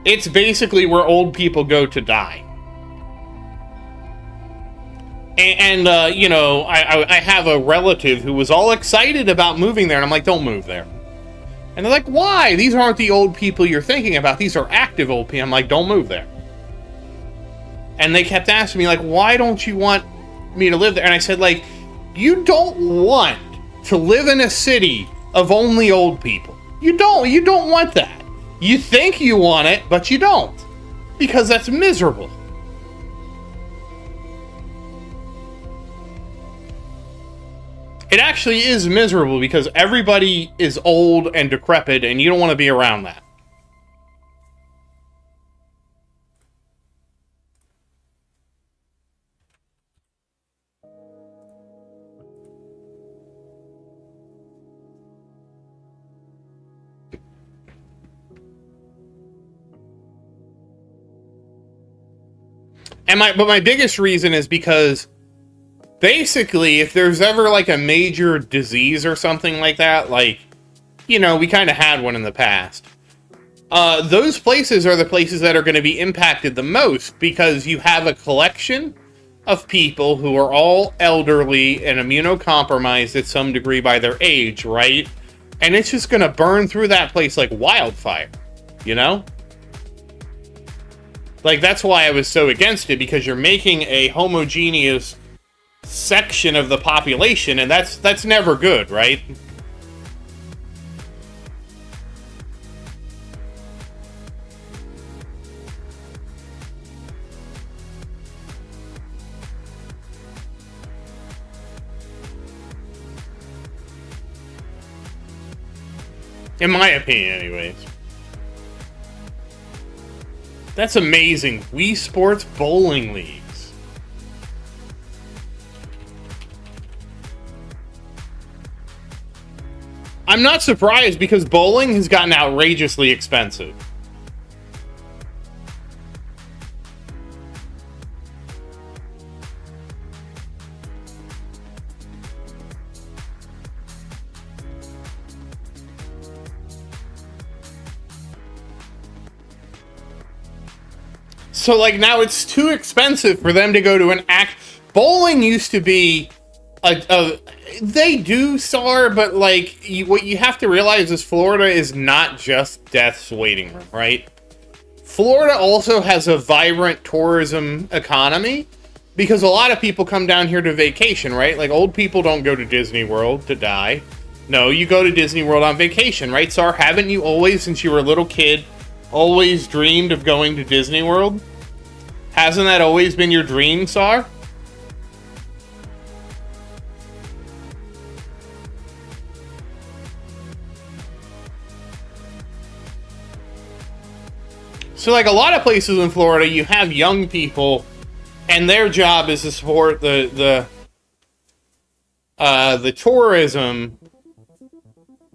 It's basically where old people go to die. And you know, I have a relative who was all excited about moving there, and I'm like, don't move there. And they're like, why? These aren't the old people you're thinking about. These are active old people. I'm like, don't move there. And they kept asking me, like, why don't you want me to live there? And I said, like, you don't want to live in a city of only old people. You don't want that. You think you want it, but you don't. Because that's miserable. It actually is miserable because everybody is old and decrepit, and you don't want to be around that. But my biggest reason is because basically, if there's ever like a major disease or something like that, like, you know, we kind of had one in the past. Those places are the places that are going to be impacted the most, because you have a collection of people who are all elderly and immunocompromised at some degree by their age, right? And it's just going to burn through that place like wildfire, you know? Like, that's why I was so against it, because you're making a homogeneous section of the population, and that's never good, right? In my opinion, anyways. That's amazing. Wii Sports bowling leagues. I'm not surprised, because bowling has gotten outrageously expensive. So, like, now it's too expensive for them to go to an act. Bowling used to be they do SAR, but, like, what you have to realize is Florida is not just death's waiting room, right? Florida also has a vibrant tourism economy, because a lot of people come down here to vacation, right? Like, old people don't go to Disney World to die. No, you go to Disney World on vacation, right, SAR? Haven't you always, since you were a little kid, always dreamed of going to Disney World? Hasn't that always been your dream, SAR? So, like, a lot of places in Florida, you have young people, and their job is to support the tourism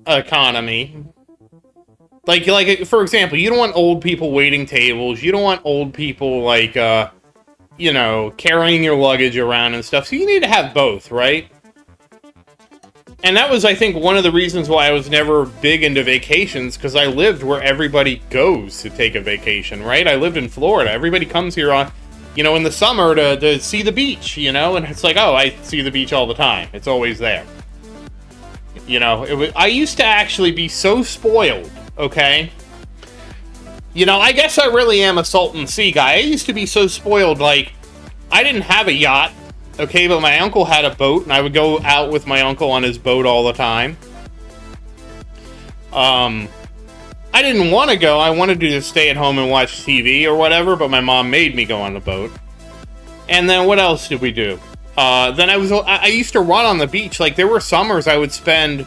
economy. Like, for example, you don't want old people waiting tables. You don't want old people, like, you know, carrying your luggage around and stuff. So you need to have both, right? And that was, I think, one of the reasons why I was never big into vacations, because I lived where everybody goes to take a vacation, right? I lived in Florida. Everybody comes here on, you know, in the summer to see the beach, you know? And it's like, oh, I see the beach all the time. It's always there. You know, I used to actually be so spoiled. Okay? You know, I guess I really am a Salton Sea guy. I used to be so spoiled, like, I didn't have a yacht, okay, but my uncle had a boat, and I would go out with my uncle on his boat all the time. I didn't want to go. I wanted to just stay at home and watch TV or whatever, but my mom made me go on the boat. And then what else did we do? Then I used to run on the beach. Like, there were summers I would spend...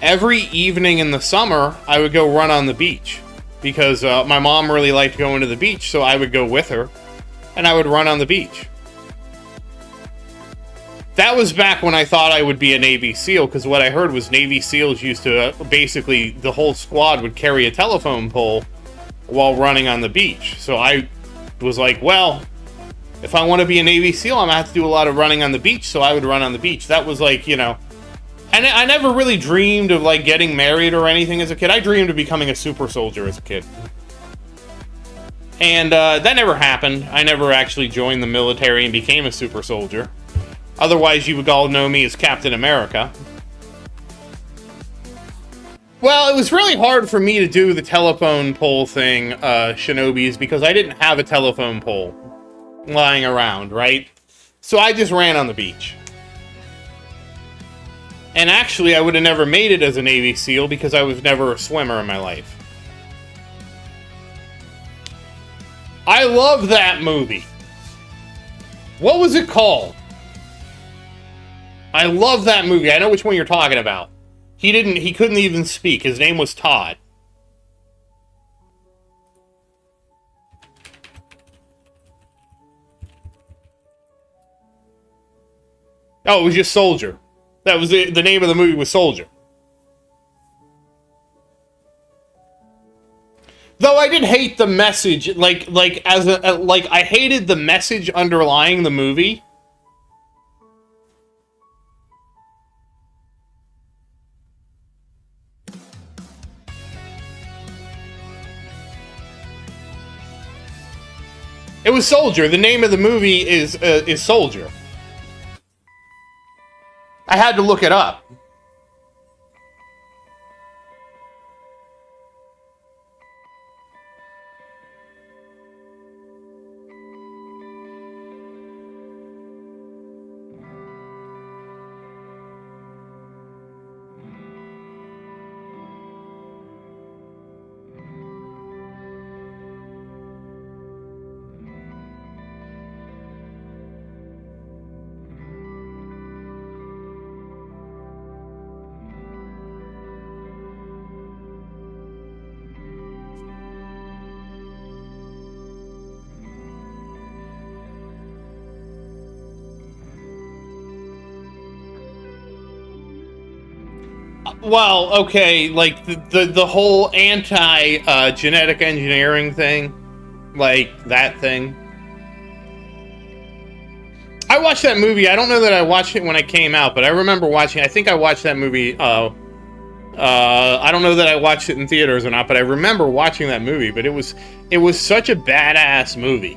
Every evening in the summer, I would go run on the beach, because my mom really liked going to the beach, so I would go with her. and I would run on the beach. That was back when I thought I would be a Navy SEAL, because what I heard was Navy SEALs used to, basically, the whole squad would carry a telephone pole while running on the beach. So I was like, well, if I want to be a Navy SEAL, I'm going to have to do a lot of running on the beach, so I would run on the beach. That was like, you know, and I never really dreamed of, like, getting married or anything as a kid. I dreamed of becoming a super soldier as a kid. And that never happened. I never actually joined the military and became a super soldier. Otherwise, you would all know me as Captain America. Well, it was really hard for me to do the telephone pole thing, Shinobis, because I didn't have a telephone pole lying around, right? So I just ran on the beach. And actually, I would have never made it as a Navy SEAL because I was never a swimmer in my life. I love that movie. What was it called? I love that movie. I know which one you're talking about. He couldn't even speak. His name was Todd. Oh, it was just Soldier. That was the name of the movie was Soldier. Though I did hate the message, I hated the message underlying the movie. It was Soldier. The name of the movie is Soldier. I had to look it up. Well, okay, like the whole anti-genetic engineering thing, like that thing. I watched that movie. I don't know that I watched it when it came out, but I remember watching. I think I watched that movie. I don't know that I watched it in theaters or not, but I remember watching that movie. But it was such a badass movie.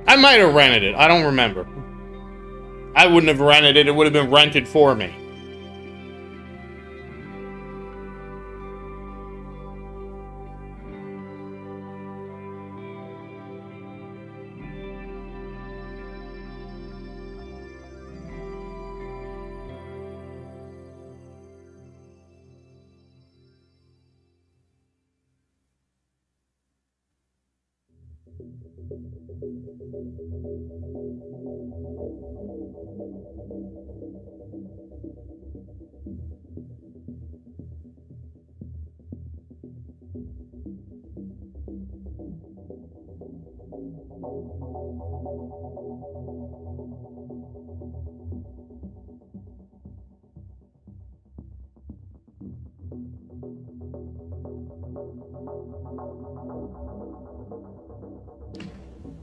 I might have rented it. I don't remember. I wouldn't have rented it. It would have been rented for me.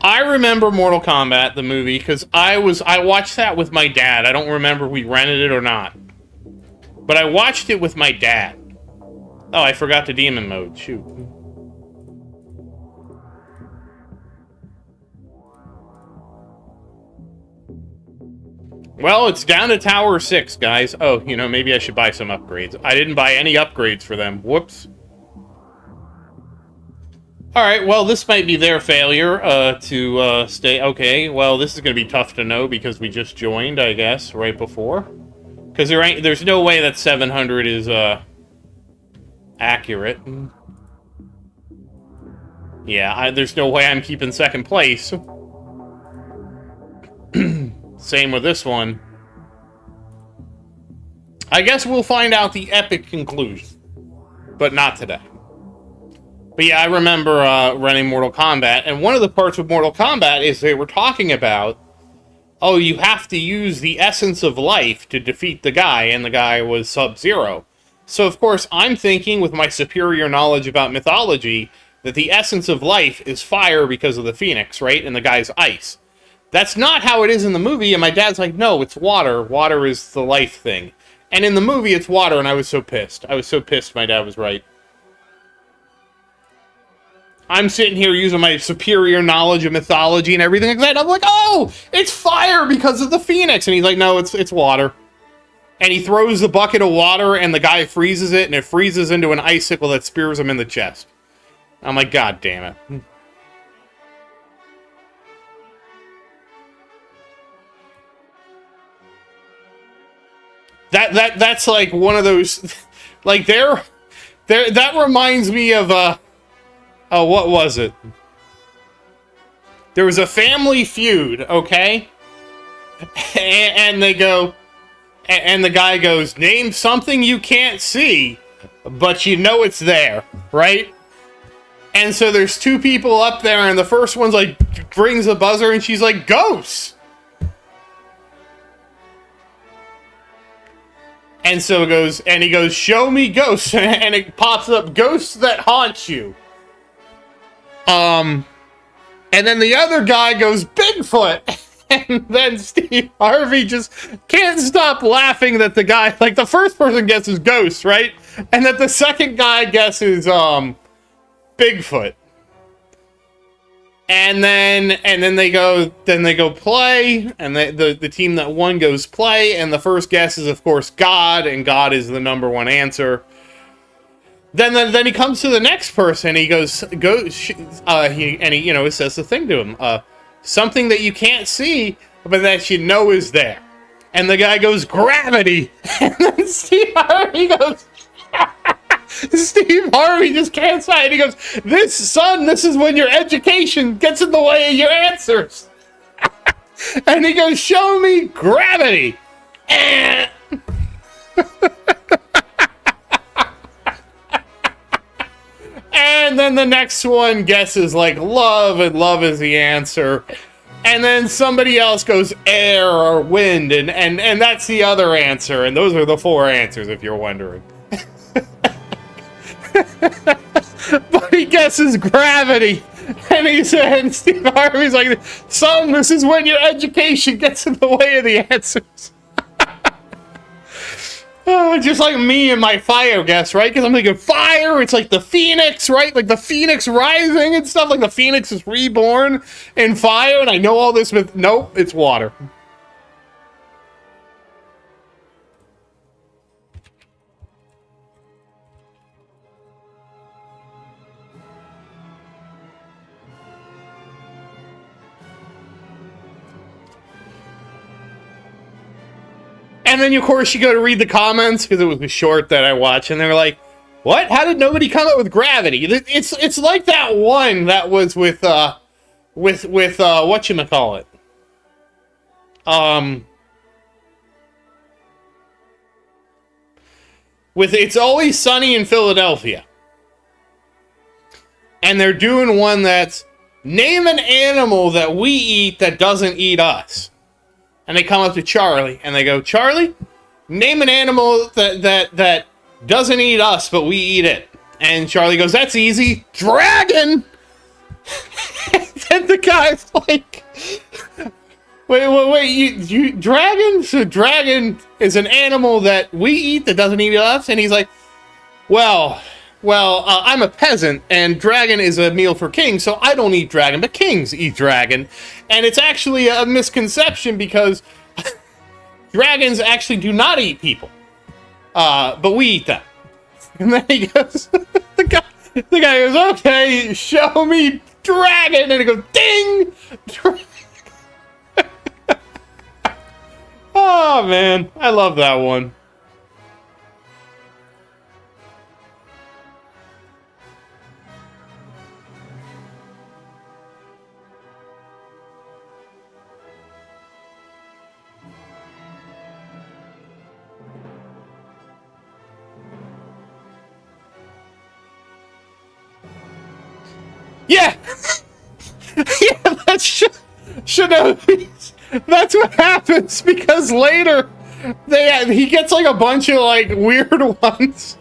I remember Mortal Kombat, the movie, because I watched that with my dad. I don't remember if we rented it or not. But I watched it with my dad. Oh, I forgot the demon mode. Shoot. Well, it's down to Tower 6, guys. Oh, you know, maybe I should buy some upgrades. I didn't buy any upgrades for them. Whoops. Alright, well, this might be their failure to stay... Okay, well, this is going to be tough to know because we just joined, I guess, right before. Because there's no way that 700 is accurate. Yeah, there's no way I'm keeping second place. Same with this one. I guess we'll find out the epic conclusion, but not today. But yeah, I remember running Mortal Kombat, and one of the parts of Mortal Kombat is they were talking about, oh, you have to use the essence of life to defeat the guy, and the guy was Sub-Zero. So, of course, I'm thinking, with my superior knowledge about mythology, that the essence of life is fire because of the phoenix, right? And the guy's ice. That's not how it is in the movie, and my dad's like, no, it's water. Water is the life thing. And in the movie, it's water, and I was so pissed. I was so pissed my dad was right. I'm sitting here using my superior knowledge of mythology and everything like that. I'm like, oh, it's fire because of the phoenix. And he's like, no, it's water. And he throws the bucket of water, and the guy freezes it, and it freezes into an icicle that spears him in the chest. I'm like, God damn it. That's like one of those, like that reminds me of what was it? There was a Family Feud, okay? And they go, and the guy goes, name something you can't see, but you know it's there, right? And so there's two people up there, and the first one's like, brings a buzzer, and she's like, ghosts! And so it goes, and he goes, show me ghosts, and it pops up, ghosts that haunt you. And then the other guy goes, Bigfoot! And then Steve Harvey just can't stop laughing that the guy, like the first person guesses ghost, right? And that the second guy guesses, Bigfoot. And then they go play, and the team that won goes play, and the first guess is of course God, and God is the number one answer. Then he comes to the next person, he goes he says the thing to him, something that you can't see, but that you know is there. And the guy goes, gravity. And then Steve Harvey goes, Steve Harvey just can't say it. He goes, this is when your education gets in the way of your answers. And he goes, show me gravity. And then the next one guesses like love, and love is the answer. And then somebody else goes air or wind, and that's the other answer. And those are the four answers, if you're wondering. But he guesses gravity. And he said, and Steve Harvey's like, son, this is when your education gets in the way of the answers. Just like me and my fire guess, right? Because I'm thinking fire, it's like the phoenix, right? Like the phoenix rising and stuff. Like the phoenix is reborn in fire. And I know all this with, nope, it's water. And then, of course, you go to read the comments, because it was a short that I watched, and they were like, what? How did nobody come up with gravity? It's like that one that was with whatchamacallit? With It's Always Sunny in Philadelphia. And they're doing one that's, name an animal that we eat that doesn't eat us. And they come up to Charlie, and they go, Charlie, name an animal that doesn't eat us, but we eat it. And Charlie goes, that's easy. Dragon! And the guy's like, wait, you dragon? So dragon is an animal that we eat that doesn't eat us? And he's like, well, I'm a peasant, and dragon is a meal for kings, so I don't eat dragon, but kings eat dragon. And it's actually a misconception, because dragons actually do not eat people. But we eat them. And then he goes, the guy goes, okay, show me dragon. And he goes, ding! Oh, man, I love that one. Yeah, yeah, Shinobi's. That's what happens because later he gets like a bunch of like weird ones.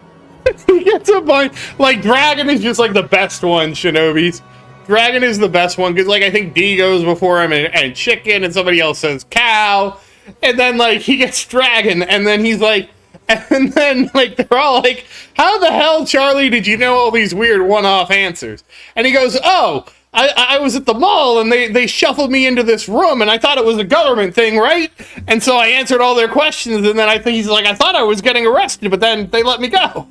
He gets a bunch like Dragon is just like the best one. Shinobi's Dragon is the best one because like I think D goes before him and Chicken and somebody else says cow, and then like he gets Dragon and then he's like. And then, like, they're all like, how the hell, Charlie, did you know all these weird one-off answers? And he goes, oh, I was at the mall, and they shuffled me into this room, and I thought it was a government thing, right? And so I answered all their questions, and then he's like, I thought I was getting arrested, but then they let me go.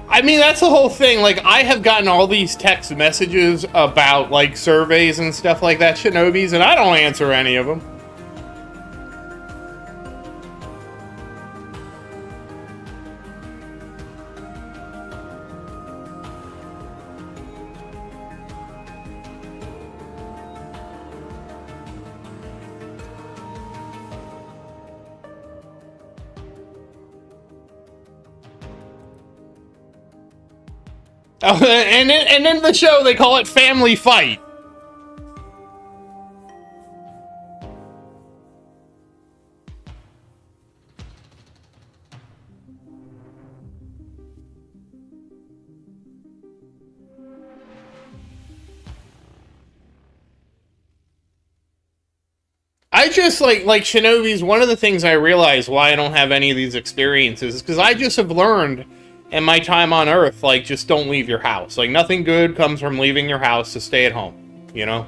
I mean, that's the whole thing. Like, I have gotten all these text messages about, like, surveys and stuff like that, Shinobis, and I don't answer any of them. Oh, and in the show, they call it Family Fight. I just, like Shinobis, one of the things I realize why I don't have any of these experiences is because I just have learned in my time on Earth, like, just don't leave your house. Like, nothing good comes from leaving your house to stay at home, you know?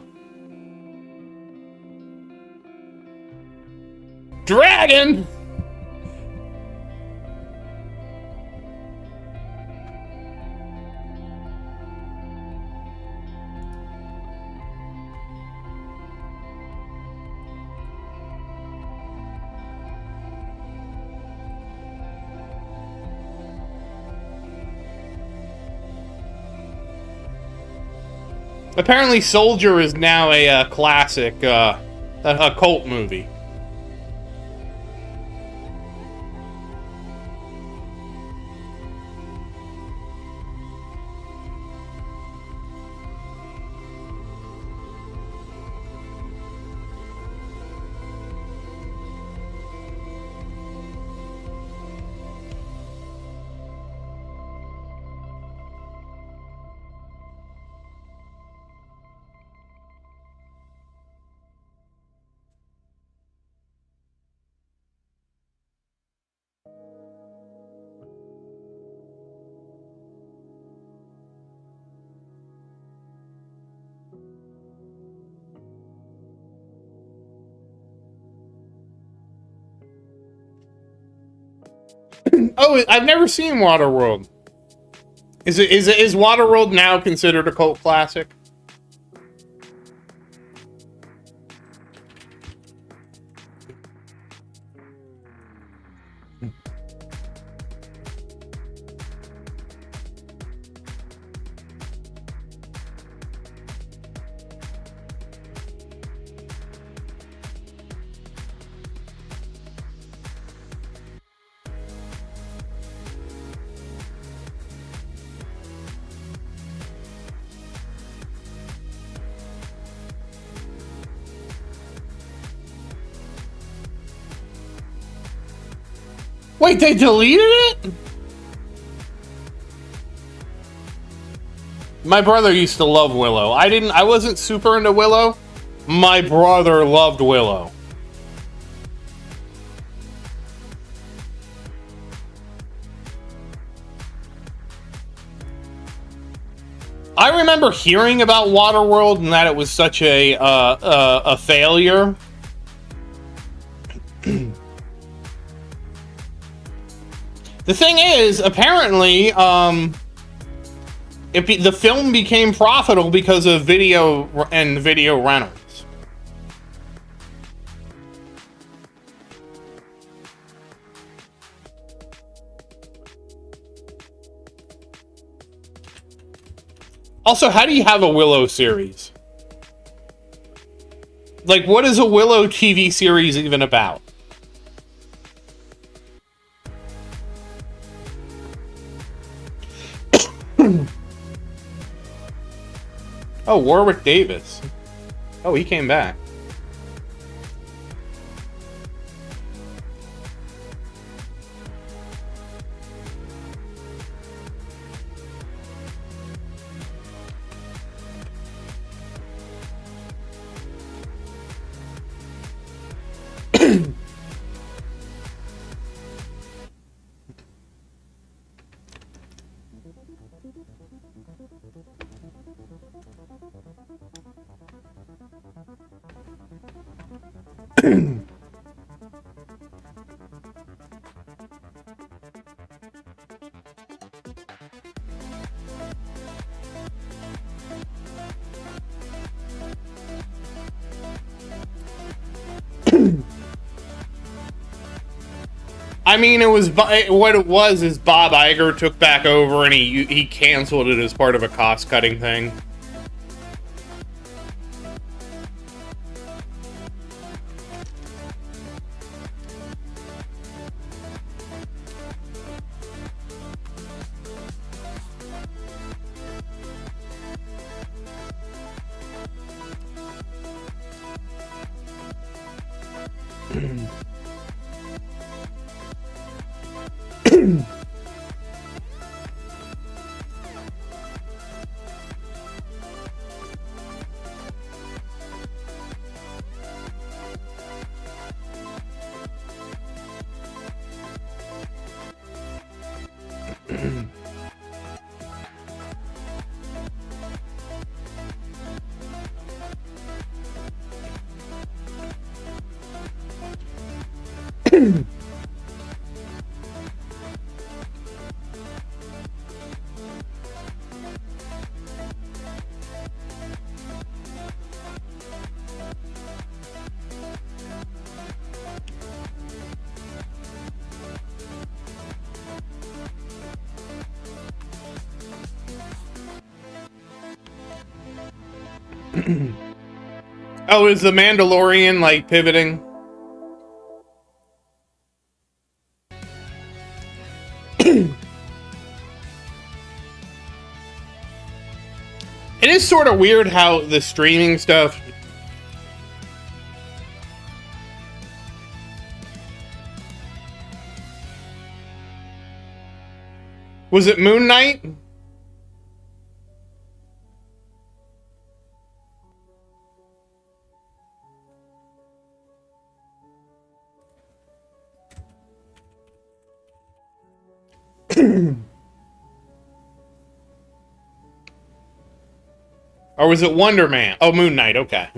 Dragon! Apparently Soldier is now a classic, a cult movie. Oh, I've never seen Waterworld. Is Waterworld now considered a cult classic? Wait, they deleted it? My brother used to love Willow. I wasn't super into Willow. My brother loved Willow. I remember hearing about Waterworld and that it was such a failure. The thing is, apparently, the film became profitable because of video rentals. Also, how do you have a Willow series? Like, what is a Willow TV series even about? Oh, Warwick Davis. Oh, he came back. I mean, what it was is Bob Iger took back over and he canceled it as part of a cost-cutting thing. Oh, is the Mandalorian like pivoting? It is sort of weird how the streaming stuff. Was it Moon Knight? Or was it Wonder Man? Oh, Moon Knight, okay.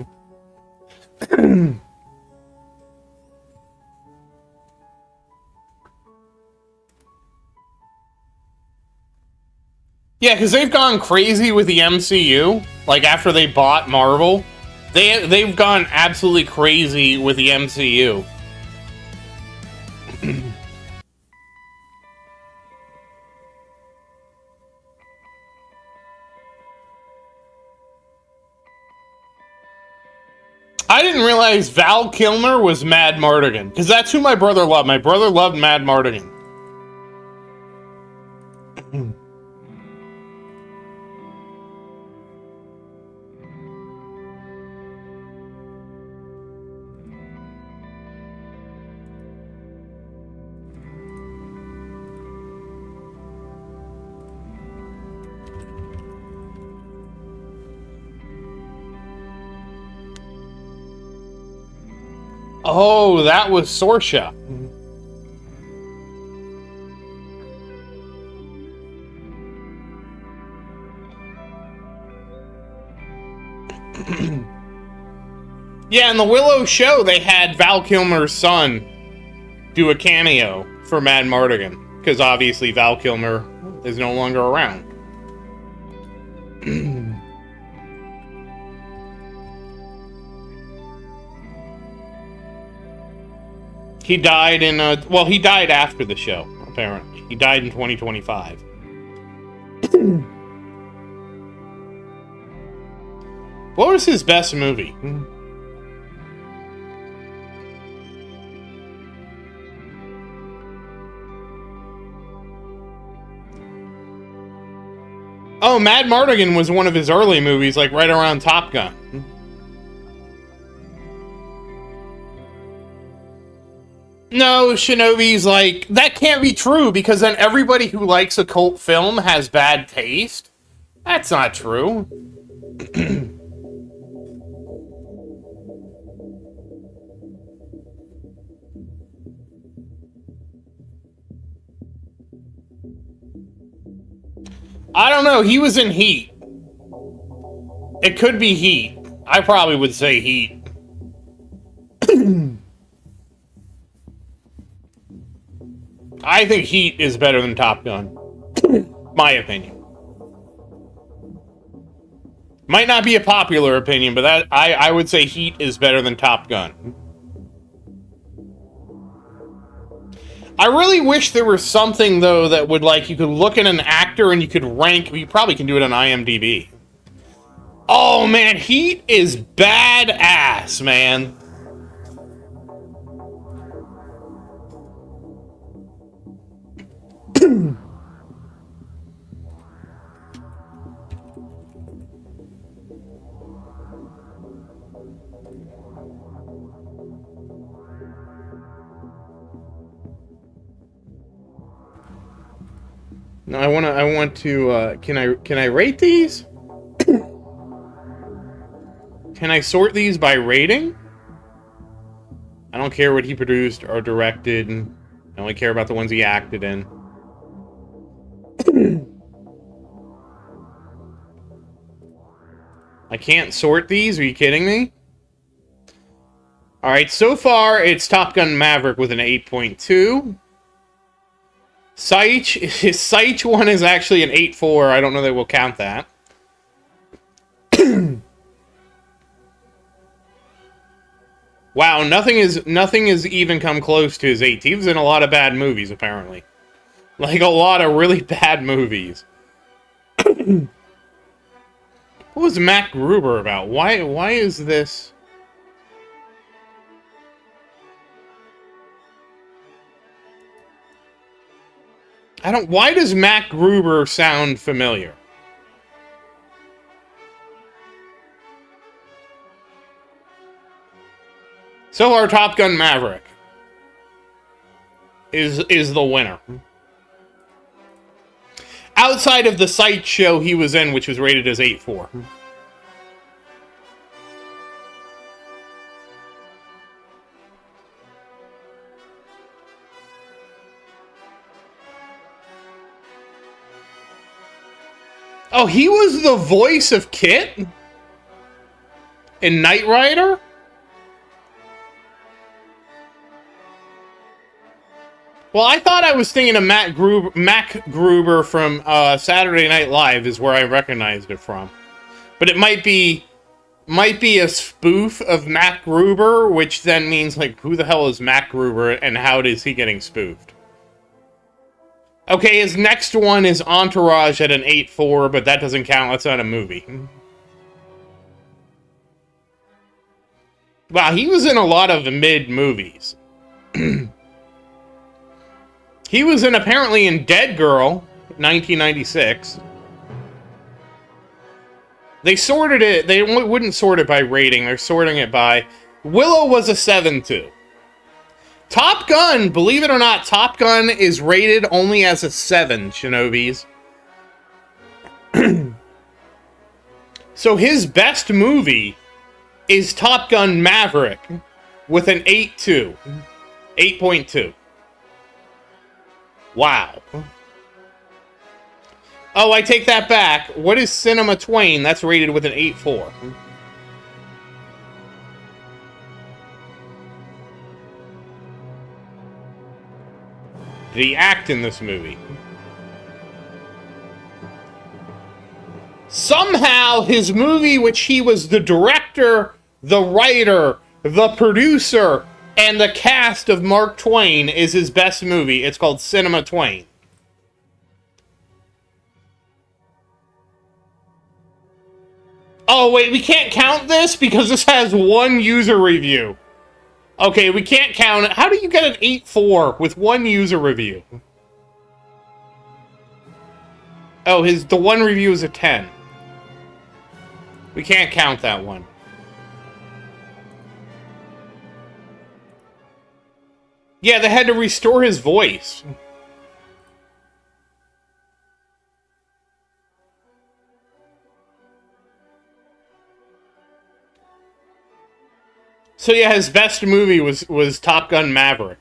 Yeah, because they've gone crazy with the MCU. Like, after they bought Marvel, they've gone absolutely crazy with the MCU. I didn't realize Val Kilmer was Mad Mardigan, because that's who my brother loved. My brother loved Mad Mardigan. Oh, that was Sorsha. Yeah, in the Willow show, they had Val Kilmer's son do a cameo for Mad Mardigan, because obviously Val Kilmer is no longer around. He died in well, he died after the show, apparently. He died in 2025. What was his best movie? Oh, Mad Mardigan was one of his early movies, like right around Top Gun. No, Shinobi's like, that can't be true, because then everybody who likes a cult film has bad taste. That's not true. I don't know, he was in Heat. It could be Heat. I probably would say Heat. I think Heat is better than Top Gun. My opinion. Might not be a popular opinion, but that I would say Heat is better than Top Gun. I really wish there was something, though, that would, like, you could look at an actor and you could rank... You probably can do it on IMDb. Oh, man, Heat is badass, man. No, I want to, can I rate these? Can I sort these by rating? I don't care what he produced or directed. I only care about the ones he acted in. I can't sort these? Are you kidding me? Alright, so far it's Top Gun Maverick with an 8.2. Siege 1 is actually an 8.4. I don't know that we'll count that. Wow, nothing is even come close to his 8. He was in a lot of bad movies, apparently. Like, a lot of really bad movies. What was Matt Gruber about? Why is this... Why does Matt Gruber sound familiar? So our Top Gun Maverick is the winner. Outside of the Sight show he was in, which was rated as 8.4. Oh, he was the voice of Kit in Knight Rider? Well, I thought I was thinking of Mac Gruber from Saturday Night Live is where I recognized it from. But it might be a spoof of Mac Gruber, which then means, like, who the hell is Mac Gruber and how is he getting spoofed? Okay, his next one is Entourage at an 8.4, but that doesn't count. That's not a movie. Wow, he was in a lot of mid movies. He was apparently in Dead Girl, 1996. They sorted it. They wouldn't sort it by rating. They're sorting it by... Willow was a 7.2. Top Gun, believe it or not, Top Gun is rated only as a 7, Shinobis. So his best movie is Top Gun Maverick with an 8.2. 8.2. Wow. Oh, I take that back. What is Cinema Twain? That's rated with an 8.4. Did he act in this movie? Somehow, his movie, which he was the director, the writer, the producer, and the cast of Mark Twain, is his best movie. It's called Cinema Twain. Oh, wait, we can't count this because this has one user review. Okay, we can't count it. How do you get an 8.4 with one user review? Oh, the one review is a 10. We can't count that one. Yeah, they had to restore his voice. So yeah, his best movie was Top Gun Maverick.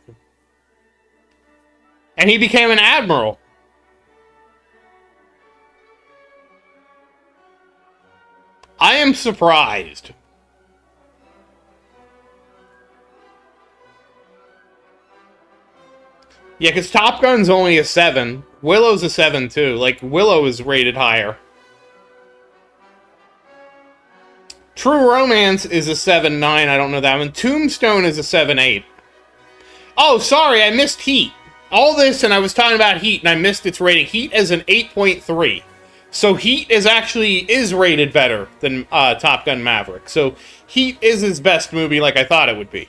And he became an admiral. I am surprised. Yeah, because Top Gun's only a 7. Willow's a 7 too. Like, Willow is rated higher. True Romance is a 7.9. I don't know that one. Tombstone is a 7.8. Oh, sorry, I missed Heat. All this, and I was talking about Heat, and I missed its rating. Heat is an 8.3. So Heat is rated better than Top Gun Maverick. So Heat is his best movie like I thought it would be.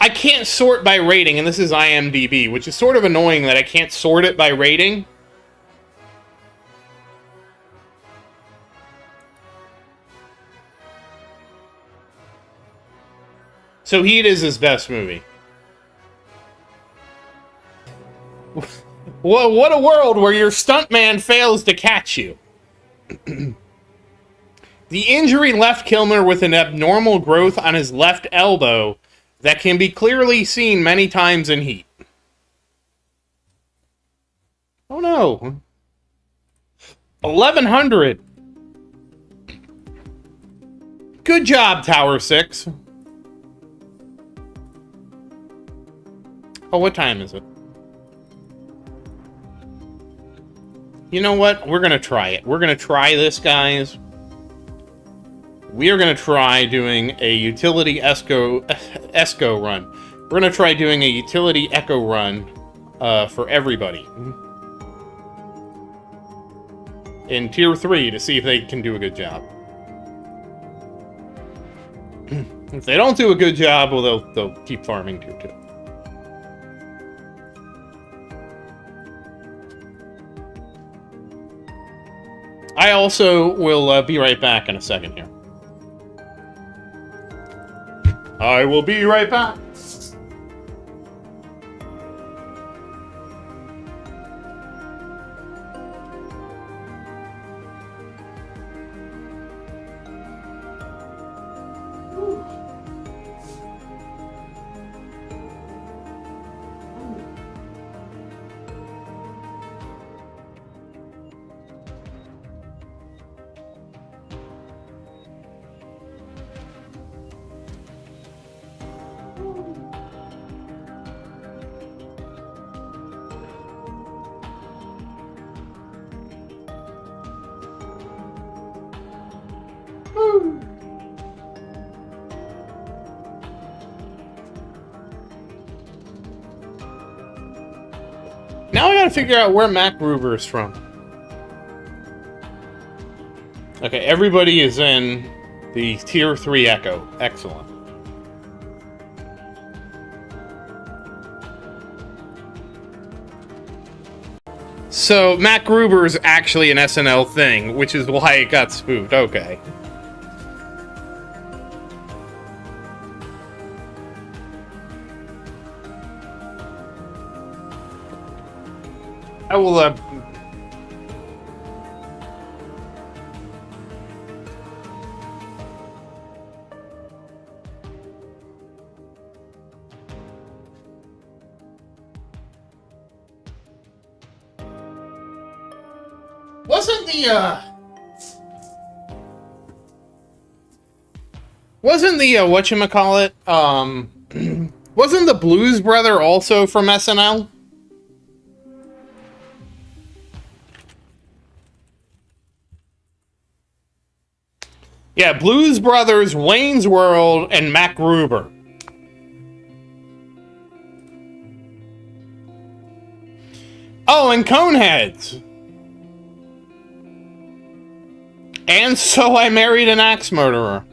I can't sort by rating, and this is IMDb, which is sort of annoying that I can't sort it by rating. So Heat is his best movie. What a world where your stuntman fails to catch you. The injury left Kilmer with an abnormal growth on his left elbow that can be clearly seen many times in Heat. Oh no. 1100. Good job, Tower 6. Oh, what time is it? You know what? We're going to try it. We're going to try this, guys. We are going to try doing a utility ESCO run. We're going to try doing a utility Echo run for everybody. In Tier 3 to see if they can do a good job. If they don't do a good job, well, they'll keep farming Tier 2. I also will be right back in a second here. I will be right back. Now I gotta figure out where Mac Gruber is from. Okay, everybody is in the Tier 3 Echo. Excellent. So, Mac Gruber is actually an SNL thing, which is why it got spoofed. Okay. I will, Wasn't the, whatchamacallit, wasn't the Blues Brother also from SNL? Yeah, Blues Brothers, Wayne's World, and Mac Gruber. Oh, and Coneheads. And So I Married an Axe Murderer.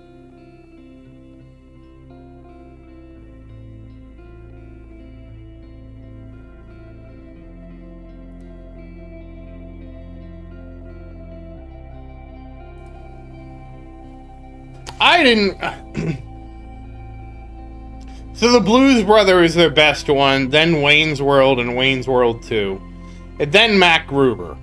I didn't... So the Blues Brother is their best one, then Wayne's World and Wayne's World 2. And then Mac Gruber.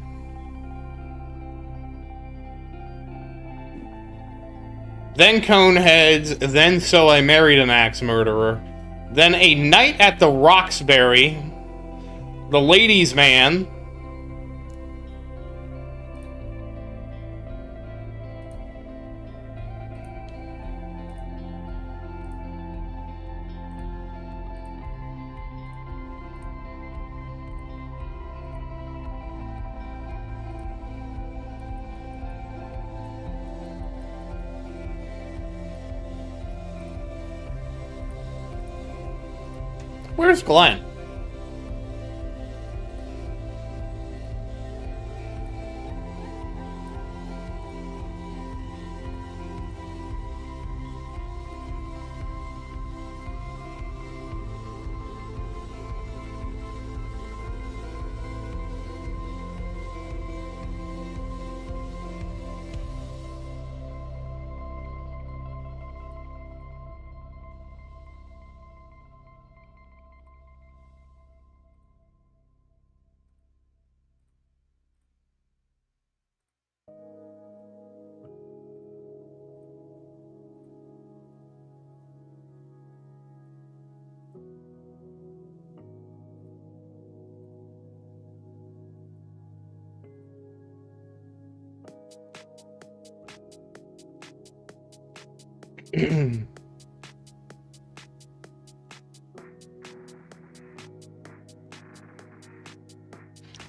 Then Coneheads, then So I Married an Axe Murderer. Then A Night at the Roxbury. The Ladies' Man. Where's Glenn?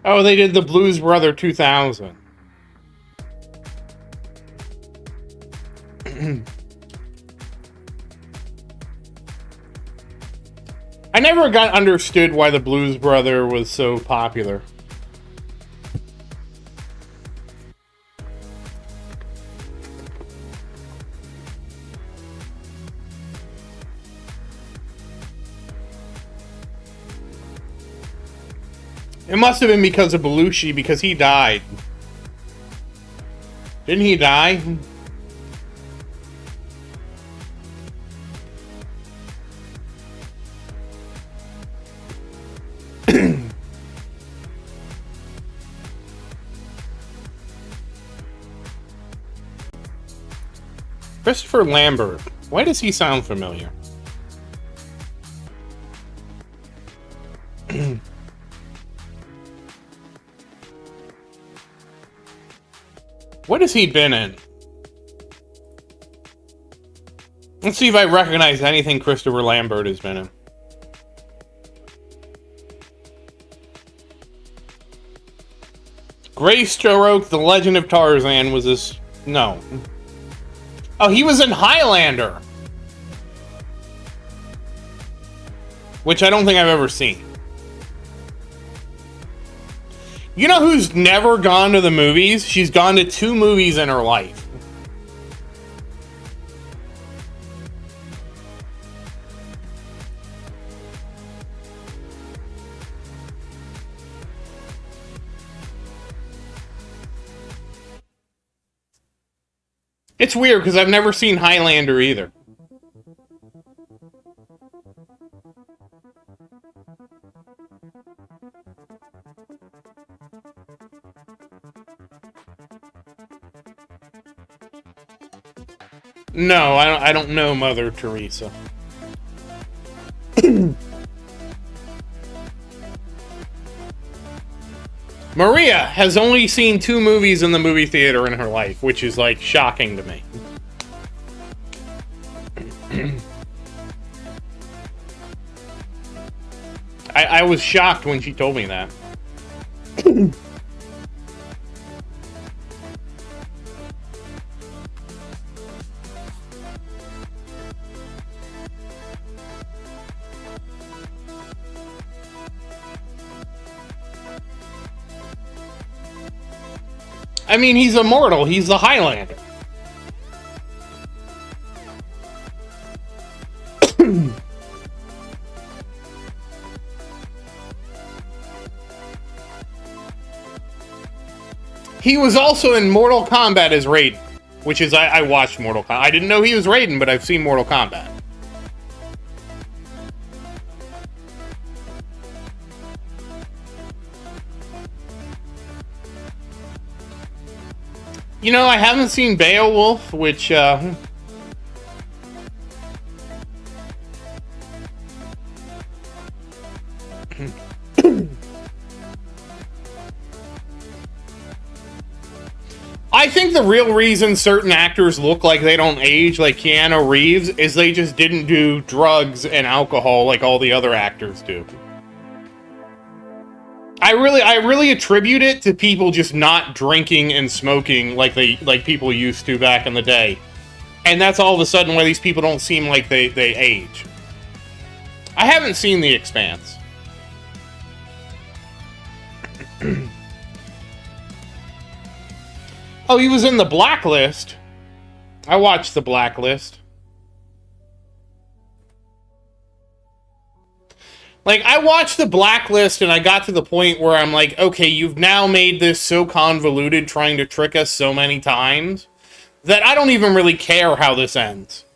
Oh, they did the Blues Brother 2000. I never got understood why the Blues Brother was so popular. It must have been because of Belushi, because he died. Didn't he die? Christopher Lambert. Why does he sound familiar? What has he been in? Let's see if I recognize anything Christopher Lambert has been in. Greystoke, The Legend of Tarzan was this... No. Oh, he was in Highlander! Which I don't think I've ever seen. You know who's never gone to the movies? She's gone to 2 movies in her life. It's weird because I've never seen Highlander either. No, I don't know Mother Teresa. Maria has only seen 2 movies in the movie theater in her life, which is, like, shocking to me. I was shocked when she told me that. I mean, he's immortal. He's the Highlander. He was also in Mortal Kombat as Raiden, which is, I watched Mortal Kombat. I didn't know he was Raiden, but I've seen Mortal Kombat. You know, I haven't seen Beowulf, which, I think the real reason certain actors look like they don't age, like Keanu Reeves, is they just didn't do drugs and alcohol like all the other actors do. I really attribute it to people just not drinking and smoking like people used to back in the day. And that's all of a sudden why these people don't seem like they age. I haven't seen The Expanse. Oh, he was in The Blacklist. I watched The Blacklist. Like, I watched The Blacklist and I got to the point where I'm like, okay, you've now made this so convoluted trying to trick us so many times that I don't even really care how this ends.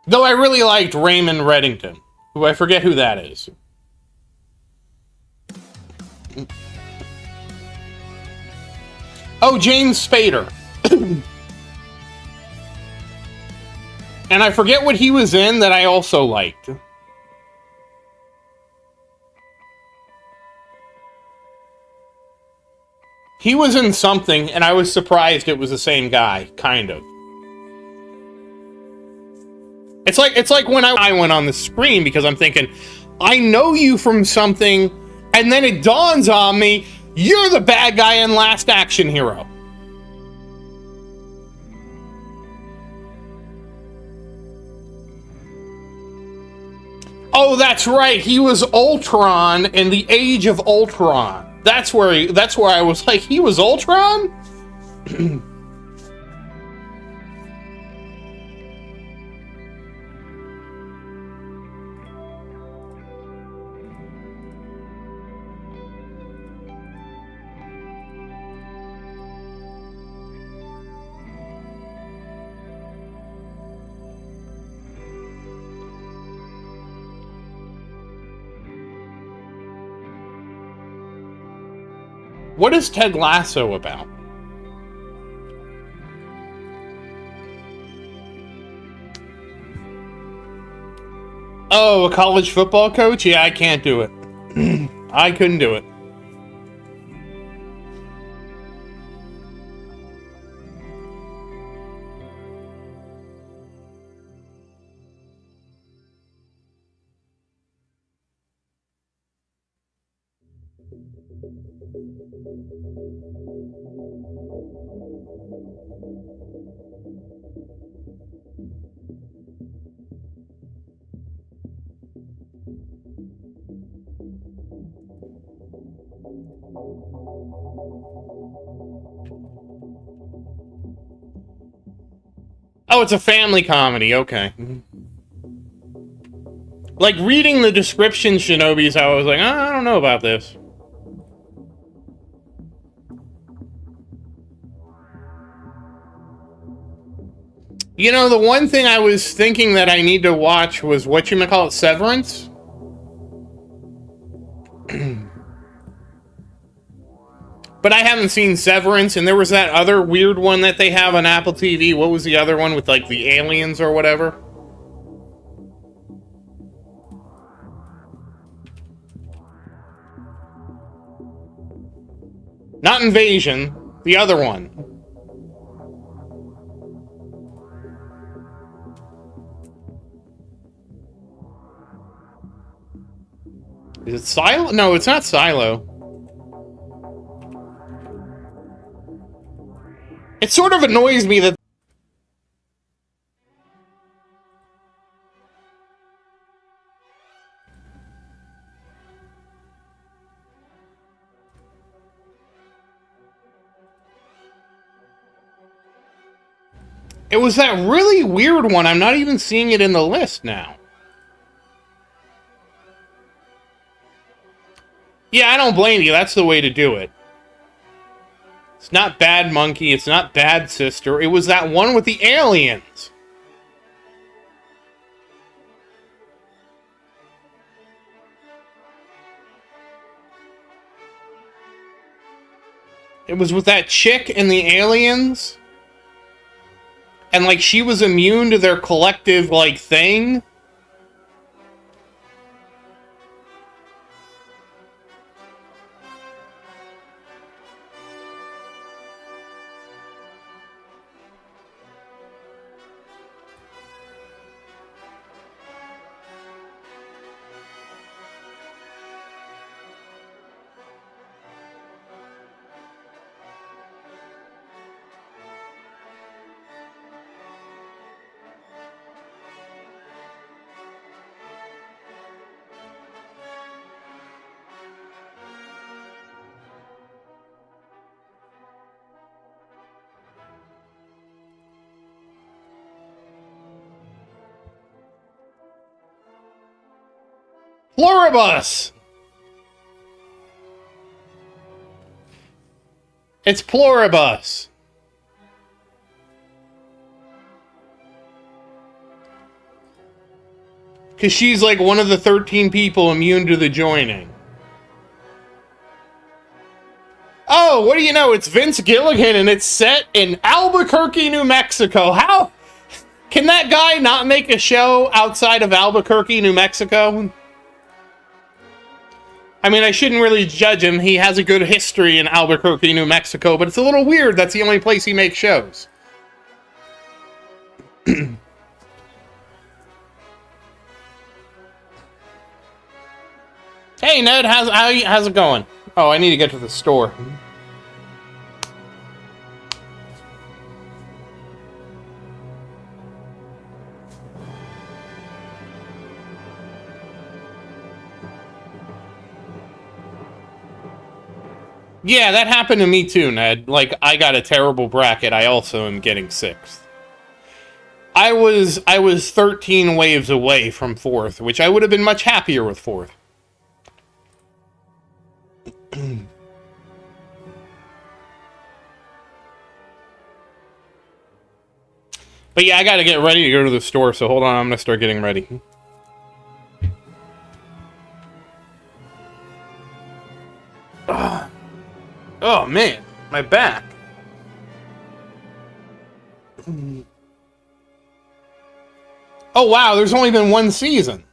Though I really liked Raymond Reddington, who I forget who that is. Oh, James Spader. And I forget what he was in that I also liked. He was in something, and I was surprised it was the same guy, kind of. It's like when I went on the screen because I'm thinking, I know you from something, and then it dawns on me, you're the bad guy in Last Action Hero. Oh, that's right. He was Ultron in the Age of Ultron. That's where I was like, he was Ultron? What is Ted Lasso about? Oh, a college football coach? Yeah, I can't do it. I couldn't do it. Oh, it's a family comedy. Okay. Like, reading the description, Shinobi's, I was like, I don't know about this. You know, the one thing I was thinking that I need to watch was whatchamacallit, Severance? But I haven't seen Severance, and there was that other weird one that they have on Apple TV. What was the other one with, like, the aliens or whatever? Not Invasion, the other one. Is it Silo? No, it's not Silo. It sort of annoys me that it was that really weird one. I'm not even seeing it in the list now. Yeah, I don't blame you. That's the way to do it. It's not Bad Monkey. It's not Bad Sister. It was that one with the aliens. It was with that chick and the aliens. And, like, she was immune to their collective, like, thing. Pluribus! It's Pluribus. Because she's like one of the 13 people immune to the joining. Oh, what do you know? It's Vince Gilligan and it's set in Albuquerque, New Mexico. How can that guy not make a show outside of Albuquerque, New Mexico? I mean, I shouldn't really judge him. He has a good history in Albuquerque, New Mexico, but it's a little weird. That's the only place he makes shows. Hey, Ned, how's it going? Oh, I need to get to the store. Yeah, that happened to me too, Ned. Like, I got a terrible bracket. I also am getting 6th. I was 13 waves away from 4th, which I would have been much happier with 4th. But yeah, I gotta get ready to go to the store, so hold on, I'm gonna start getting ready. Oh man, my back. Oh wow, there's only been one season.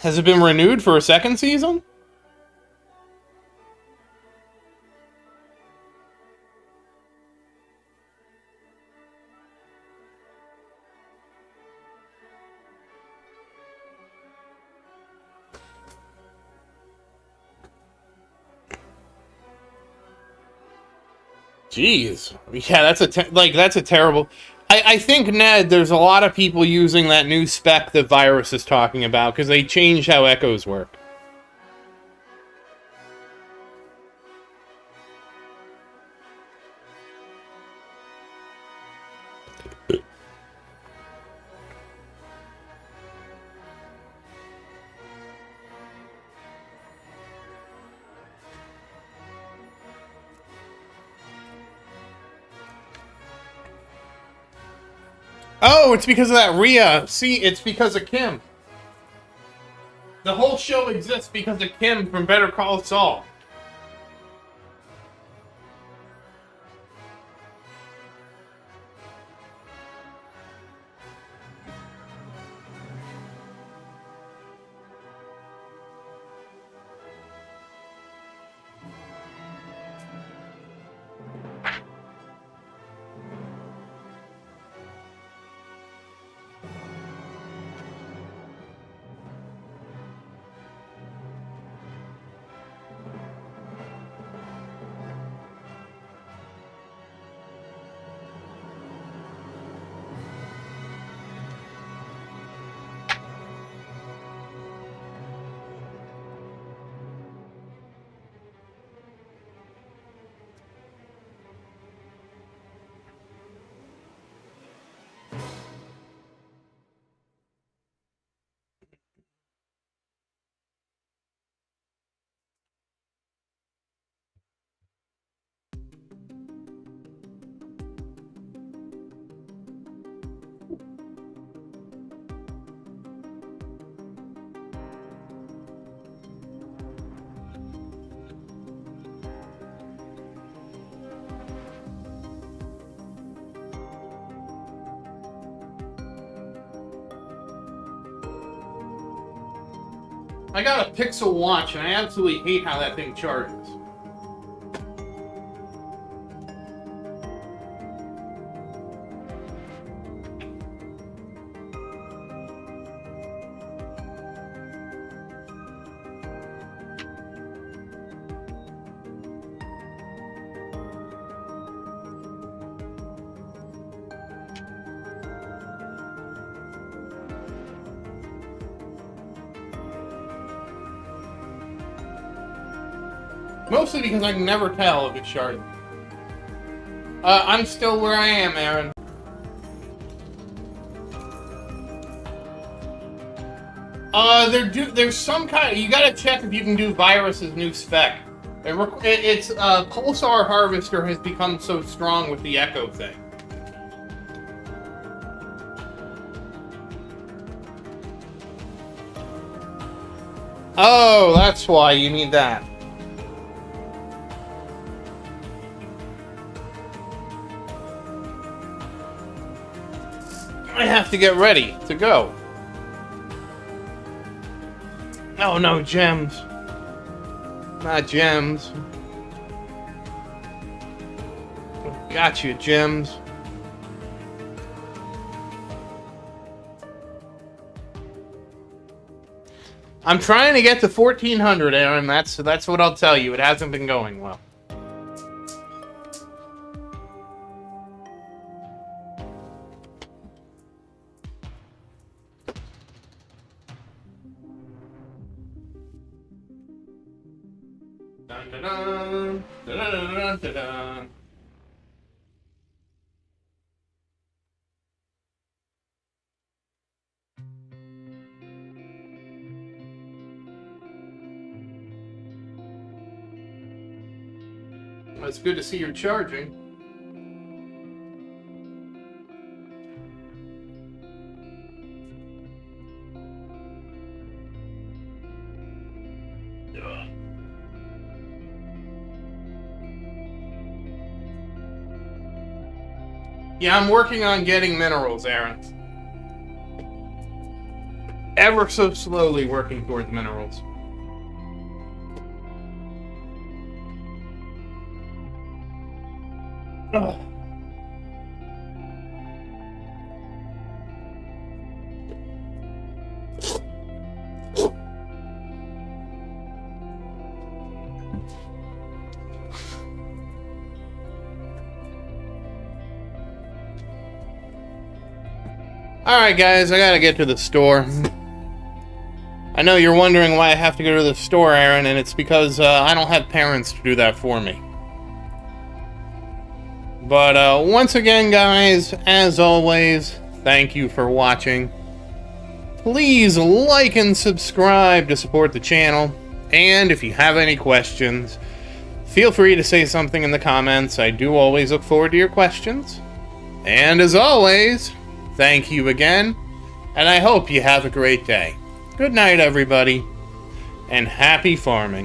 Has it been renewed for a second season? Jeez. Yeah, that's a terrible... I think, Ned, there's a lot of people using that new spec that Virus is talking about, because they changed how echoes work. Oh, it's because of that Rhea. See, it's because of Kim. The whole show exists because of Kim from Better Call Saul. I got a Pixel watch, and I absolutely hate how that thing charges. Mostly because I can never tell if it's charging. I'm still where I am, Aaron. There's some kind. You gotta check if you can do Virus's new spec. It's Pulsar Harvester has become so strong with the Echo thing. Oh, that's why you need that. I have to get ready to go. Oh no, gems. Not gems. Got you, gems. I'm trying to get to 1400, Aaron. That's what I'll tell you. It hasn't been going well. Dun, dun, dun, dun, dun, dun, dun. Well, it's good to see you're charging. Yeah, I'm working on getting minerals, Aaron. Ever so slowly working towards minerals. Ugh. Alright guys, I gotta get to the store. I know you're wondering why I have to go to the store, Aaron, and it's because I don't have parents to do that for me. But once again, guys, as always, thank you for watching. Please like and subscribe to support the channel. And if you have any questions, feel free to say something in the comments. I do always look forward to your questions. And as always, thank you again, and I hope you have a great day. Good night, everybody, and happy farming.